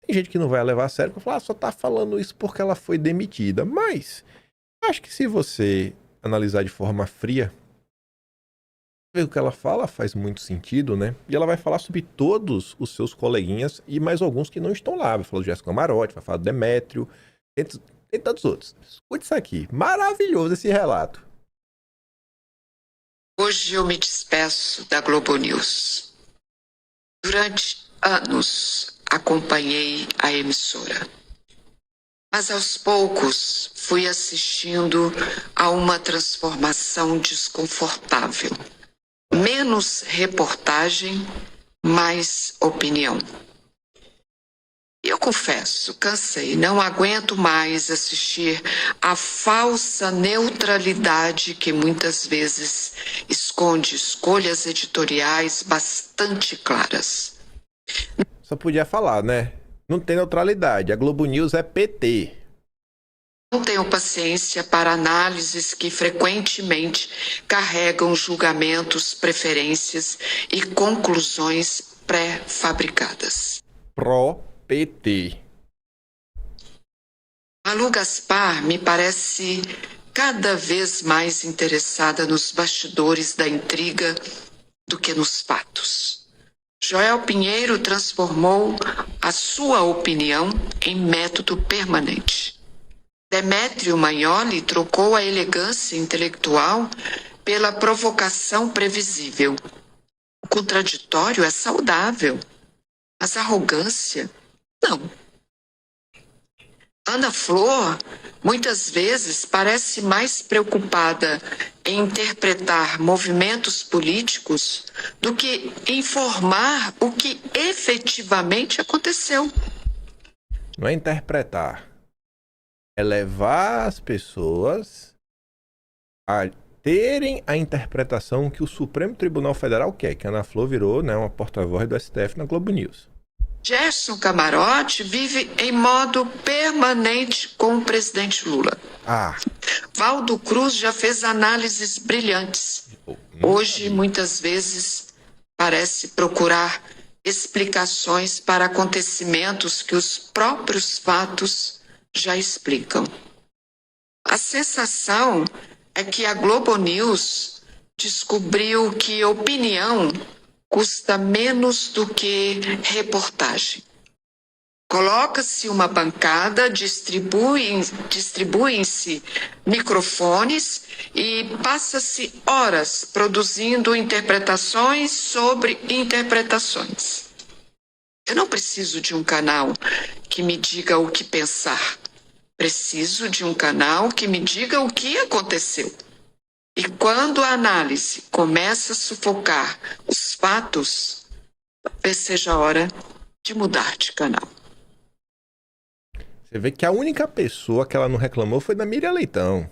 S9: Tem gente que não vai levar a sério, vai falar, só tá falando isso porque ela foi demitida. Mas acho que se você analisar de forma fria, o que ela fala faz muito sentido, né? E ela vai falar sobre todos os seus coleguinhas e mais alguns que não estão lá. Vai falar do Jéssica Camarote, vai falar do Demétrio, tem tantos outros. Escute isso aqui. Maravilhoso esse relato.
S15: Hoje eu me despeço da Globo News. Durante anos acompanhei a emissora, mas aos poucos fui assistindo a uma transformação desconfortável. Menos reportagem, mais opinião. E eu confesso, cansei, não aguento mais assistir à falsa neutralidade que muitas vezes esconde escolhas editoriais bastante claras.
S9: Só podia falar, né? Não tem neutralidade. A Globo News é PT.
S15: Não tenho paciência para análises que frequentemente carregam julgamentos, preferências e conclusões pré-fabricadas.
S9: Pró-PT.
S15: Malu Gaspar me parece cada vez mais interessada nos bastidores da intriga do que nos fatos. Joel Pinheiro transformou a sua opinião em método permanente. Demétrio Magnoli trocou a elegância intelectual pela provocação previsível. O contraditório é saudável, mas a arrogância, não. Ana Flor, muitas vezes, parece mais preocupada em interpretar movimentos políticos do que informar o que efetivamente aconteceu.
S9: Não é interpretar. É levar as pessoas a terem a interpretação que o Supremo Tribunal Federal quer, que a Ana Flor virou, né, uma porta-voz do STF na Globo News.
S15: Gerson Camarote vive em modo permanente com o presidente Lula. Valdo Cruz já fez análises brilhantes. Hoje, muitas vezes, parece procurar explicações para acontecimentos que os próprios fatos já explicam. A sensação é que a Globo News descobriu que opinião custa menos do que reportagem. Coloca-se uma bancada, distribuem-se microfones e passa-se horas produzindo interpretações sobre interpretações. Eu não preciso de um canal que me diga o que pensar. Preciso de um canal que me diga o que aconteceu. E quando a análise começa a sufocar os fatos, talvez seja a hora de mudar de canal.
S9: Você vê que a única pessoa que ela não reclamou foi da Miriam Leitão.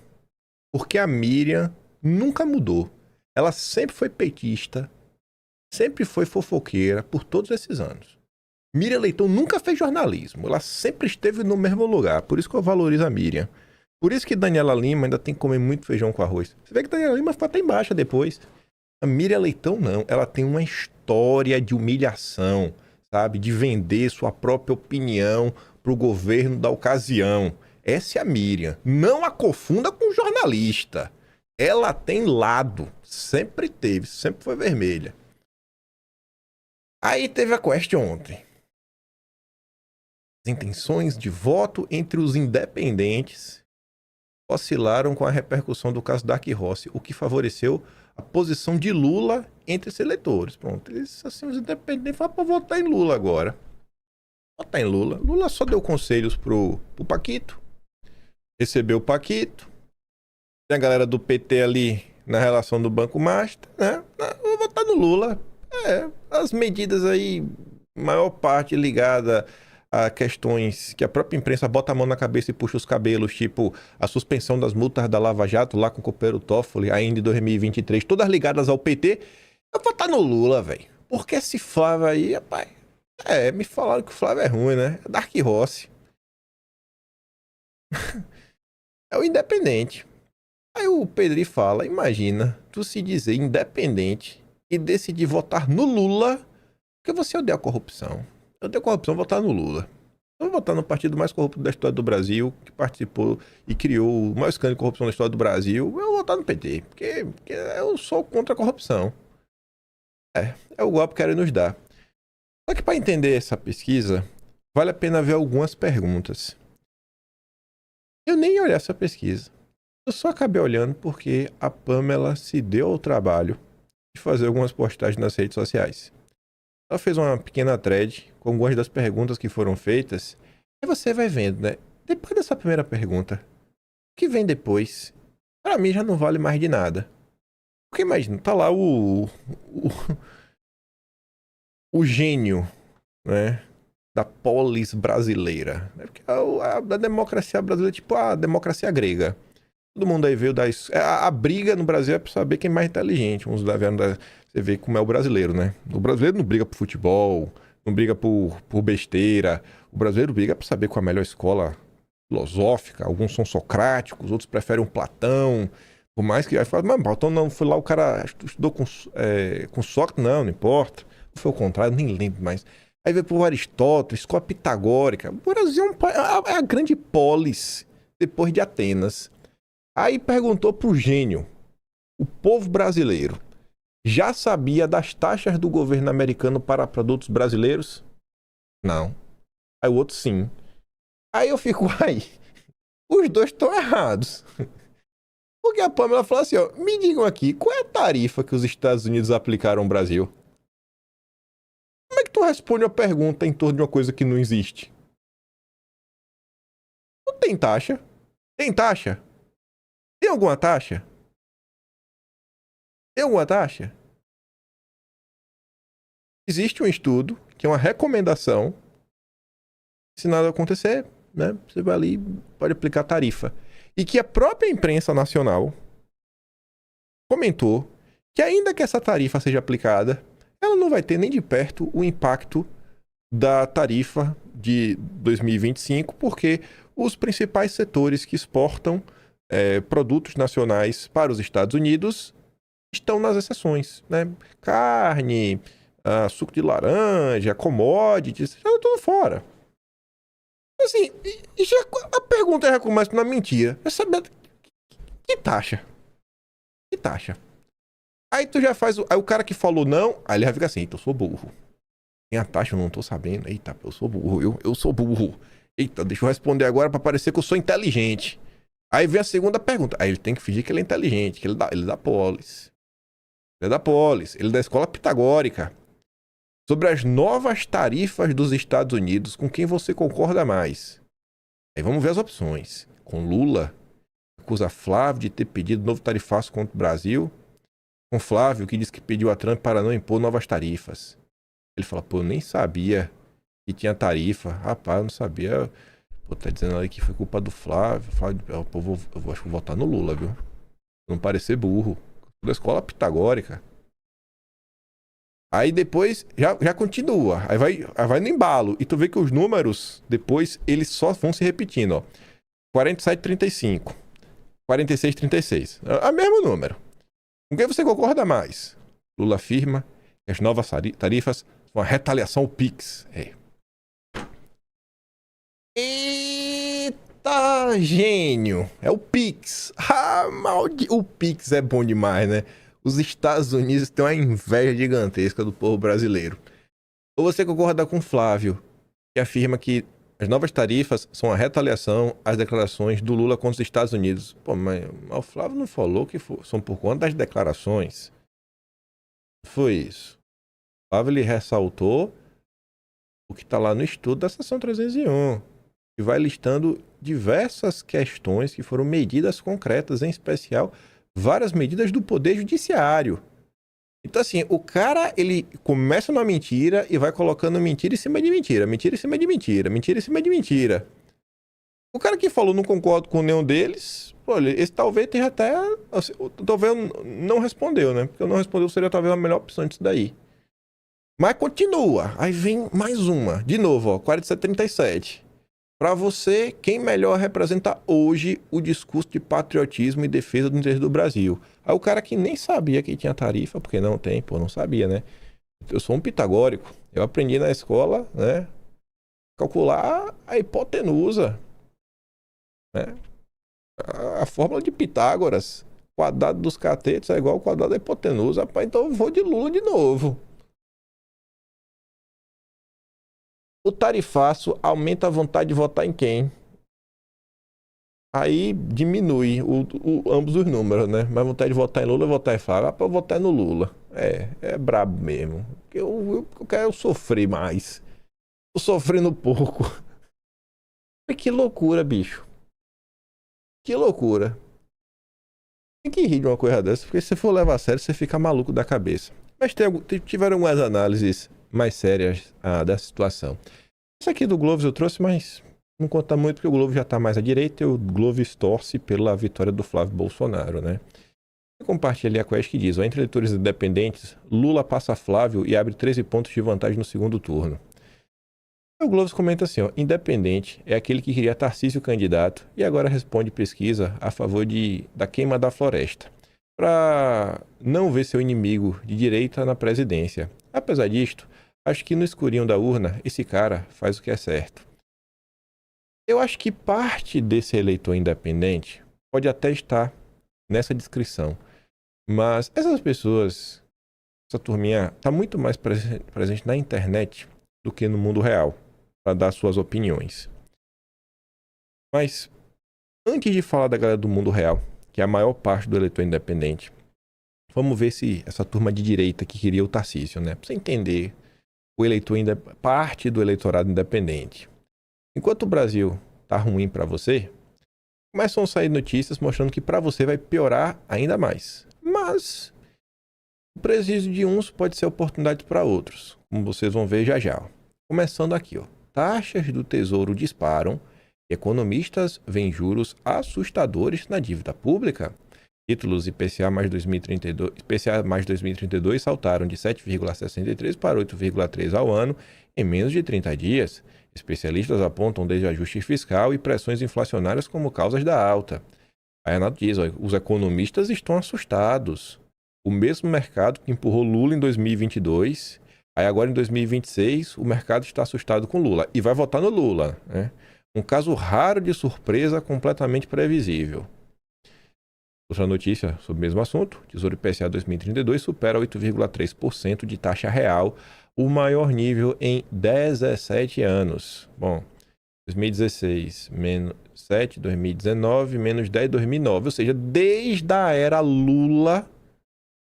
S9: Porque a Miriam nunca mudou. Ela sempre foi petista, sempre foi fofoqueira por todos esses anos. Miriam Leitão nunca fez jornalismo. Ela sempre esteve no mesmo lugar. Por isso que eu valorizo a Miriam. Por isso que Daniela Lima ainda tem que comer muito feijão com arroz. Você vê que Daniela Lima ficou até embaixo depois. A Miriam Leitão não. Ela tem uma história de humilhação, sabe? De vender sua própria opinião pro governo da ocasião. Essa é a Miriam. Não a confunda com jornalista. Ela tem lado. Sempre teve. Sempre foi vermelha. Aí teve a question ontem. As intenções de voto entre os independentes oscilaram com a repercussão do caso Dark Rossi, o que favoreceu a posição de Lula entre os eleitores. Pronto, eles, assim, os independentes falam para votar em Lula agora. Votar em Lula. Lula só deu conselhos pro Paquito, recebeu o Paquito, tem a galera do PT ali na relação do Banco Master, né? Vou votar no Lula. As medidas aí, maior parte ligada a questões que a própria imprensa bota a mão na cabeça e puxa os cabelos, tipo a suspensão das multas da Lava Jato lá com o companheiro Toffoli, ainda em 2023, todas ligadas ao PT, eu vou votar no Lula, velho. Porque esse Flávio aí, rapaz, me falaram que o Flávio é ruim, né? É Dark Rossi. É o independente. Aí o Pedri fala, imagina, tu se dizer independente e decidir votar no Lula, porque você odeia a corrupção. Eu odeio a corrupção, vou votar no Lula. Eu vou votar no partido mais corrupto da história do Brasil, que participou e criou o maior escândalo de corrupção da história do Brasil. Eu vou votar no PT, porque eu sou contra a corrupção. É o golpe que querem nos dar. Só que para entender essa pesquisa, vale a pena ver algumas perguntas. Eu nem olhei essa pesquisa. Eu só acabei olhando porque a Pamela se deu ao trabalho de fazer algumas postagens nas redes sociais. ela fez uma pequena thread com algumas das perguntas que foram feitas. E você vai vendo, né? Depois dessa primeira pergunta, o que vem depois, pra mim já não vale mais de nada. Porque imagina, tá lá o gênio, né? Da polis brasileira. Né? Porque a democracia brasileira é tipo a democracia grega. Todo mundo aí veio da... A briga no Brasil é pra saber quem é mais inteligente. Uns vieram da... Você vê como é o brasileiro, né? O brasileiro não briga por futebol, não briga por besteira. O brasileiro briga pra saber qual é a melhor escola filosófica. Alguns são socráticos, outros preferem um Platão. Por mais que... Aí fala, mas Platão não, foi lá o cara estudou com Sócrates. Não importa. Foi o contrário, nem lembro mais. Aí veio por Aristóteles, escola pitagórica. O Brasil é a grande polis depois de Atenas. Aí perguntou pro gênio, o povo brasileiro já sabia das taxas do governo americano para produtos brasileiros? Não. Aí o outro sim. Aí eu fico, aí, os dois estão errados. Porque a Pamela falou assim, ó, me digam aqui, qual é a tarifa que os Estados Unidos aplicaram ao Brasil? Como é que tu responde uma pergunta em torno de uma coisa que não existe? Não tem taxa. Tem taxa? Tem alguma taxa? Tem alguma taxa? Existe um estudo, que é uma recomendação. Se nada acontecer, né, você vai ali e pode aplicar tarifa. E que a própria imprensa nacional comentou que ainda que essa tarifa seja aplicada, ela não vai ter nem de perto o impacto da tarifa de 2025, porque os principais setores que exportam produtos nacionais para os Estados Unidos estão nas exceções, né? Carne, suco de laranja, commodities, já tá tudo fora. Assim, a pergunta já começa na mentira. É saber que taxa? Que taxa? Aí tu já faz... Aí o cara que falou não, aí ele já fica assim, eita, eu sou burro. Tem a taxa, eu não tô sabendo. Eita, eu sou burro, eu sou burro. Eita, deixa eu responder agora pra parecer que eu sou inteligente. Aí vem a segunda pergunta. Aí ele tem que fingir que ele é inteligente, que ele é da polis. Ele é da polis, ele é da escola pitagórica. Sobre as novas tarifas dos Estados Unidos, com quem você concorda mais? Aí vamos ver as opções. Com Lula, acusa Flávio de ter pedido novo tarifaço contra o Brasil. Com Flávio, que diz que pediu a Trump para não impor novas tarifas. Ele fala, pô, eu nem sabia que tinha tarifa. Rapaz, eu não sabia. Pô, tá dizendo ali que foi culpa do Flávio. Pô, eu acho que vou votar no Lula, viu? Não parecer burro. Da escola pitagórica. Aí depois, já continua. Aí vai no embalo. E tu vê que os números, depois, eles só vão se repetindo, ó. 47,35. 46,36. É o mesmo número. Com quem você concorda mais? Lula afirma que as novas tarifas são uma retaliação ao PIX. Eita, gênio! É o PIX. O PIX é bom demais, né? Os Estados Unidos têm uma inveja gigantesca do povo brasileiro. Ou você concorda com Flávio, que afirma que as novas tarifas são uma retaliação às declarações do Lula contra os Estados Unidos. Pô, mas o Flávio não falou que são por conta das declarações. Foi isso. O Flávio, ele ressaltou o que está lá no estudo da seção 301, que vai listando diversas questões que foram medidas concretas, em especial várias medidas do Poder Judiciário. Então, assim, o cara, ele começa numa mentira e vai colocando mentira em cima de mentira, mentira em cima de mentira, mentira em cima de mentira. O cara que falou não concordo com nenhum deles, olha, esse talvez tenha até... Assim, talvez não respondeu, né? Porque eu não respondeu seria talvez a melhor opção disso daí. Mas continua. Aí vem mais uma. De novo, ó, 47,37. Para você, quem melhor representa hoje o discurso de patriotismo e defesa do interesse do Brasil? Aí o cara que nem sabia que tinha tarifa, porque não tem, pô, não sabia, né? Eu sou um pitagórico. Eu aprendi na escola, né? Calcular a hipotenusa, né? A fórmula de Pitágoras. O quadrado dos catetos é igual ao quadrado da hipotenusa. Rapaz, então eu vou de Lula de novo. O tarifaço aumenta a vontade de votar em quem? Aí diminui ambos os números, né? Mas vontade de votar em Lula e votar em Flávio. Ah, pra votar no Lula. É brabo mesmo. Eu quero sofrer mais. Tô sofrendo pouco. Que loucura, bicho. Que loucura. Tem que rir de uma coisa dessa, porque se for levar a sério, você fica maluco da cabeça. Mas tiveram algumas análises mais sérias da situação. Essa aqui do Gloves eu trouxe, mas não conta muito, porque o Gloves já está mais à direita e o Gloves torce pela vitória do Flávio Bolsonaro, né? Eu compartilhei a Quest que diz, entre eleitores independentes, Lula passa Flávio e abre 13 pontos de vantagem no segundo turno. O Gloves comenta assim, ó, independente é aquele que queria Tarcísio candidato e agora responde pesquisa a favor da queima da floresta, para não ver seu inimigo de direita na presidência. Apesar disto, acho que no escurinho da urna, esse cara faz o que é certo. Eu acho que parte desse eleitor independente pode até estar nessa descrição, mas essas pessoas, essa turminha, está muito mais presente na internet do que no mundo real, para dar suas opiniões. Mas, antes de falar da galera do mundo real, que é a maior parte do eleitor independente, vamos ver se essa turma de direita que queria o Tarcísio, né? Para você entender o eleitor parte do eleitorado independente. Enquanto o Brasil tá ruim para você, começam a sair notícias mostrando que para você vai piorar ainda mais. Mas o prejuízo de uns pode ser oportunidade para outros, como vocês vão ver já já. Começando aqui, ó. Taxas do Tesouro disparam, economistas veem juros assustadores na dívida pública. Títulos IPCA mais 2032 saltaram de 7,63 para 8,3 ao ano em menos de 30 dias. Especialistas apontam desajuste fiscal e pressões inflacionárias como causas da alta. A Renato diz, ó, os economistas estão assustados. O mesmo mercado que empurrou Lula em 2022... Aí agora em 2026 o mercado está assustado com Lula e vai votar no Lula, né? Um caso raro de surpresa completamente previsível. Outra notícia sobre o mesmo assunto, Tesouro IPCA 2032 supera 8,3% de taxa real, o maior nível em 17 anos. Bom, 2016 menos 7, 2019 menos 10, 2009, ou seja, desde a era Lula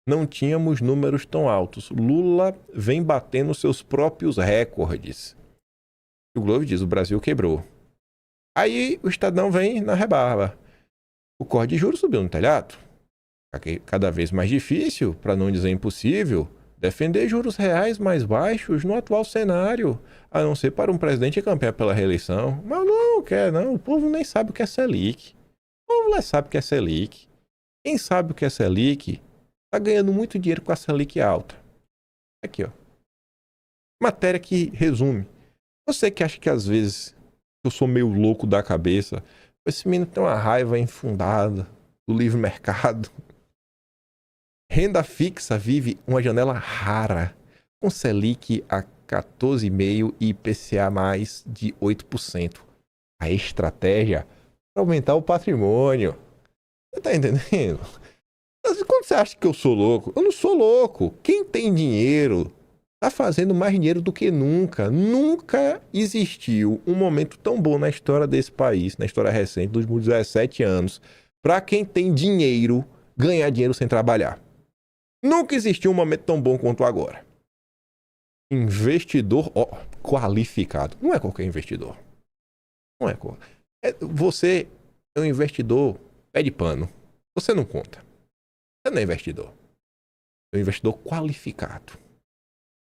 S9: não tínhamos números tão altos. Lula vem batendo seus próprios recordes. O Globo diz, o Brasil quebrou. Aí o Estadão vem na rebarba. O corte de juros subiu no telhado. Cada vez mais difícil, para não dizer impossível, defender juros reais mais baixos no atual cenário, a não ser para um presidente campear pela reeleição. Mas não quer, não. O povo nem sabe o que é Selic. O povo não sabe o que é Selic. Quem sabe o que é Selic está ganhando muito dinheiro com a Selic alta. Aqui, ó. Matéria que resume. Você que acha que às vezes eu sou meio louco da cabeça, esse menino tem uma raiva infundada do livre mercado. Renda fixa vive uma janela rara, com Selic a 14,5% e IPCA mais de 8%. A estratégia é aumentar o patrimônio. Você tá entendendo? Quando você acha que eu sou louco? Eu não sou louco. Quem tem dinheiro está fazendo mais dinheiro do que nunca. Nunca existiu um momento tão bom na história desse país, na história recente, dos últimos 17 anos, para quem tem dinheiro ganhar dinheiro sem trabalhar. Nunca existiu um momento tão bom quanto agora. Investidor qualificado. Não é qualquer investidor. Não é qualquer. Você é um investidor pé de pano. Você não conta. Você não é investidor. É um investidor qualificado.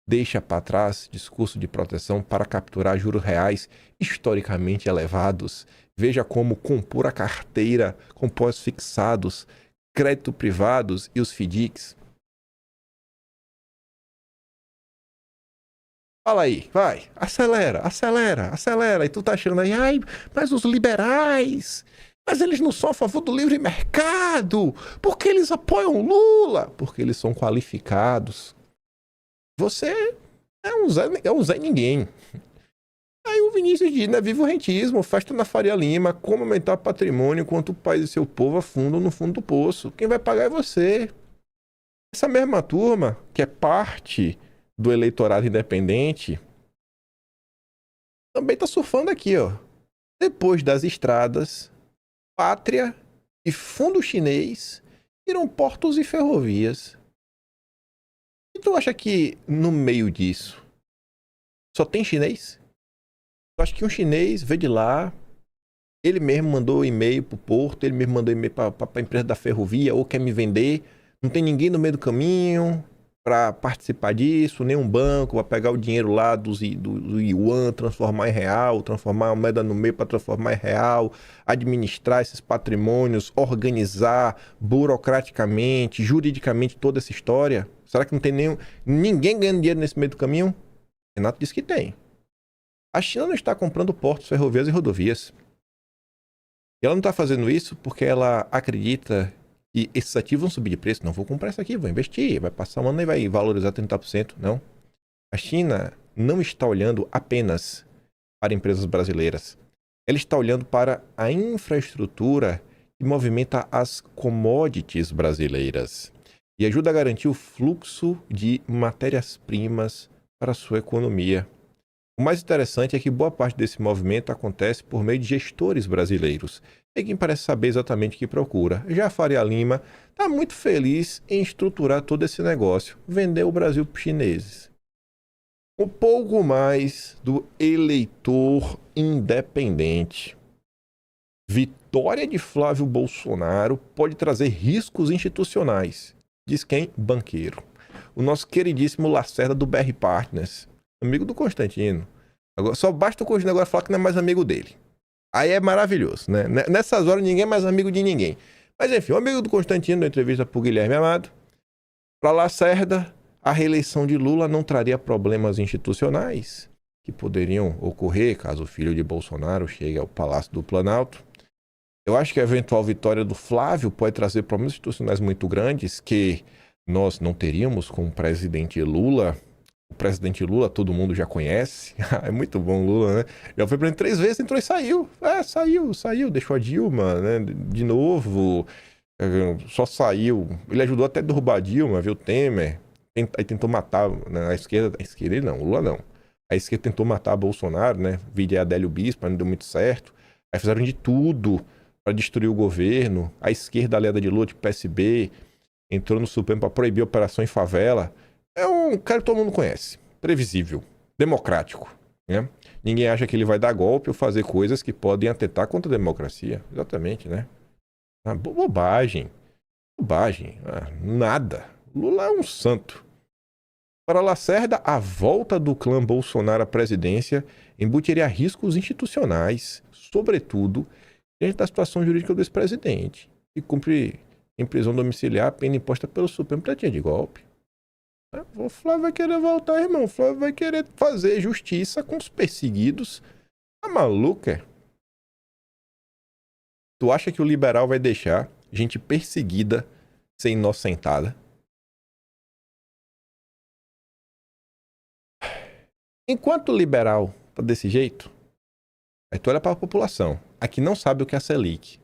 S9: Deixa para trás discurso de proteção para capturar juros reais historicamente elevados. Veja como compor a carteira com pós-fixados, crédito privados e os FDICs. Fala aí, vai, acelera. E tu tá achando aí, ai, mas os liberais, mas eles não são a favor do livre mercado, porque eles apoiam Lula, porque eles são qualificados. Você é um Zé Ninguém. Aí o Vinícius diz, né, viva o rentismo, festa na Faria Lima, como aumentar patrimônio enquanto o país e seu povo afundam no fundo do poço. Quem vai pagar é você. Essa mesma turma, que é parte do eleitorado independente, também tá surfando aqui, ó. Depois das estradas, pátria e fundo chinês viram portos e ferrovias. E tu acha que no meio disso só tem chinês? Eu acho que um chinês veio de lá, ele mesmo mandou e-mail pro porto, ele mesmo mandou e-mail pra empresa da ferrovia, ou quer me vender. Não tem ninguém no meio do caminho para participar disso, nenhum banco vai pegar o dinheiro lá do yuan, transformar em real, transformar a moeda no meio para transformar em real, administrar esses patrimônios, organizar burocraticamente, juridicamente toda essa história. Será que não tem ninguém ganhando dinheiro nesse meio do caminho? Renato disse que tem. A China não está comprando portos, ferrovias e rodovias. E ela não está fazendo isso porque ela acredita que esses ativos vão subir de preço. Não vou comprar isso aqui, vou investir, vai passar um ano e vai valorizar 30%. Não. A China não está olhando apenas para empresas brasileiras. Ela está olhando para a infraestrutura que movimenta as commodities brasileiras e ajuda a garantir o fluxo de matérias-primas para a sua economia. O mais interessante é que boa parte desse movimento acontece por meio de gestores brasileiros. E quem parece saber exatamente o que procura. Já Faria Lima está muito feliz em estruturar todo esse negócio, vender o Brasil para os chineses. Um pouco mais do eleitor independente. Vitória de Flávio Bolsonaro pode trazer riscos institucionais. Diz quem? Banqueiro. O nosso queridíssimo Lacerda do BR Partners. Amigo do Constantino. Agora, só basta o Constantino agora falar que não é mais amigo dele. Aí é maravilhoso, né? Nessas horas ninguém é mais amigo de ninguém. Mas enfim, o amigo do Constantino, na entrevista para o Guilherme Amado, para Lacerda, a reeleição de Lula não traria problemas institucionais que poderiam ocorrer caso o filho de Bolsonaro chegue ao Palácio do Planalto. Eu acho que a eventual vitória do Flávio pode trazer problemas institucionais muito grandes que nós não teríamos com o presidente Lula. O presidente Lula, todo mundo já conhece. É muito bom Lula, né? Já foi presidente 3 vezes, entrou e saiu. Saiu. Deixou a Dilma, né? De novo. Só saiu. Ele ajudou até a derrubar a Dilma, viu? Temer. Aí tentou matar, né? A esquerda ele não, o Lula não. A esquerda tentou matar Bolsonaro, né? Vídeo Adélio Bispo, não deu muito certo. Aí fizeram de tudo para destruir o governo. A esquerda aliada de Lula, de PSB, entrou no Supremo para proibir a operação em favela. É um cara que todo mundo conhece. Previsível. Democrático. Né? Ninguém acha que ele vai dar golpe ou fazer coisas que podem atentar contra a democracia. Exatamente, né? Bobagem. Nada. Lula é um santo. Para Lacerda, a volta do clã Bolsonaro à presidência embutiria riscos institucionais, sobretudo diante da situação jurídica do ex-presidente, que cumpre em prisão domiciliar a pena imposta pelo Supremo Tratinha de golpe. O Flávio vai querer voltar, irmão. O Flávio vai querer fazer justiça com os perseguidos. Tá maluco, é? Tu acha que o liberal vai deixar gente perseguida ser inocentada? Enquanto o liberal tá desse jeito, aí tu olha para a população. Aqui não sabe o que é a Selic.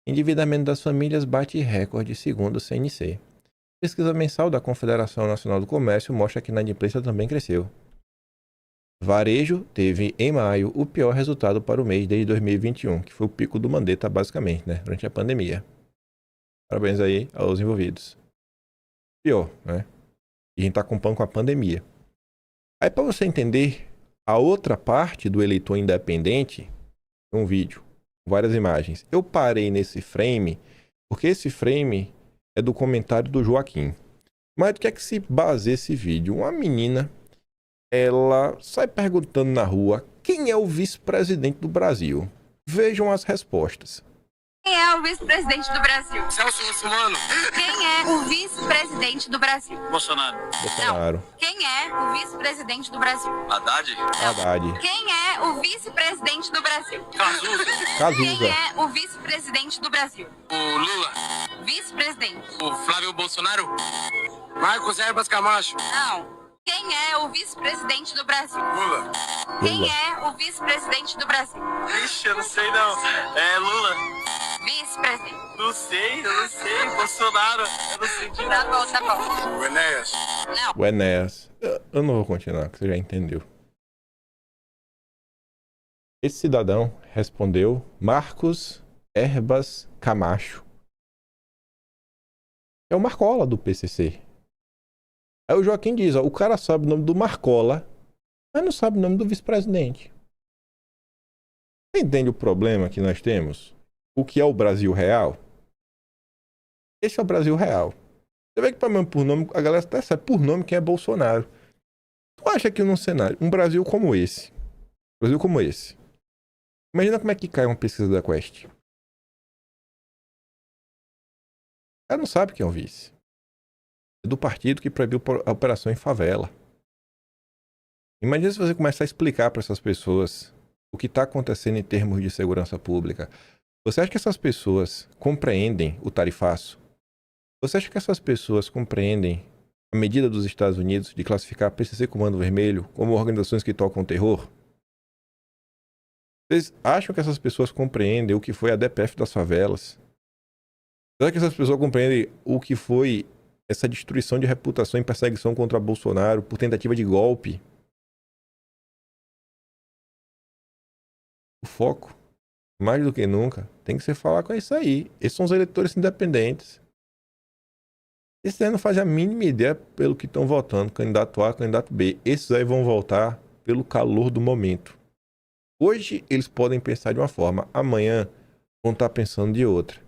S9: Endividamento das famílias bate recorde segundo o CNC. Pesquisa mensal da Confederação Nacional do Comércio mostra que a inadimplência também cresceu. Varejo teve, em maio, o pior resultado para o mês desde 2021, que foi o pico do Mandetta, basicamente, né? Durante a pandemia. Parabéns aí aos envolvidos. Pior, né? E a gente tá acompanhando com a pandemia. Aí, para você entender a outra parte do eleitor independente, um vídeo, várias imagens. Eu parei nesse frame, porque esse frame é do comentário do Joaquim. Mas do que é que se baseia esse vídeo? Uma menina, ela sai perguntando na rua quem é o vice-presidente do Brasil. Vejam as respostas.
S16: Quem é o vice-presidente do Brasil?
S6: Celso Russomano.
S16: Quem é o vice-presidente do Brasil?
S6: Bolsonaro.
S9: Bolsonaro.
S16: Não. Quem é o vice-presidente do Brasil?
S6: Haddad.
S9: Haddad.
S16: Quem é o vice-presidente do Brasil?
S6: Cazuza.
S16: Quem é o vice-presidente do Brasil?
S6: O Lula.
S16: Vice-presidente.
S6: O Flávio Bolsonaro. Marcos Herbas Camacho.
S16: Não. Quem é o vice-presidente do Brasil?
S6: Lula.
S16: Quem é o vice-presidente do Brasil?
S6: Ixi, eu não sei não. É Lula.
S16: Vice-presidente.
S6: Não sei. Bolsonaro. Eu não sei de nada.
S16: Tá bom.
S6: O Enéas.
S16: Não.
S9: O Enéas. Eu não vou continuar, que você já entendeu. Esse cidadão respondeu Marcos Herbas Camacho. É o Marcola do PCC. Aí o Joaquim diz, ó, o cara sabe o nome do Marcola, mas não sabe o nome do vice-presidente. Você entende o problema que nós temos? O que é o Brasil real? Esse é o Brasil real. Você vê que, pelo menos por nome, a galera até sabe por nome quem é Bolsonaro. Tu acha que num cenário, um Brasil como esse, imagina como é que cai uma pesquisa da Quest. O cara não sabe quem é o vice. É do partido que proibiu a operação em favela. Imagina se você começar a explicar para essas pessoas o que está acontecendo em termos de segurança pública. Você acha que essas pessoas compreendem o tarifaço? Você acha que essas pessoas compreendem a medida dos Estados Unidos de classificar a PCC Comando Vermelho como organizações que tocam terror? Vocês acham que essas pessoas compreendem o que foi a DPF das favelas? Será que essas pessoas compreendem o que foi essa destruição de reputação e perseguição contra Bolsonaro por tentativa de golpe? O foco, mais do que nunca, tem que ser falar com isso aí. Esses são os eleitores independentes. Esses aí não fazem a mínima ideia pelo que estão votando, candidato A, candidato B. Esses aí vão votar pelo calor do momento. Hoje eles podem pensar de uma forma, amanhã vão estar pensando de outra.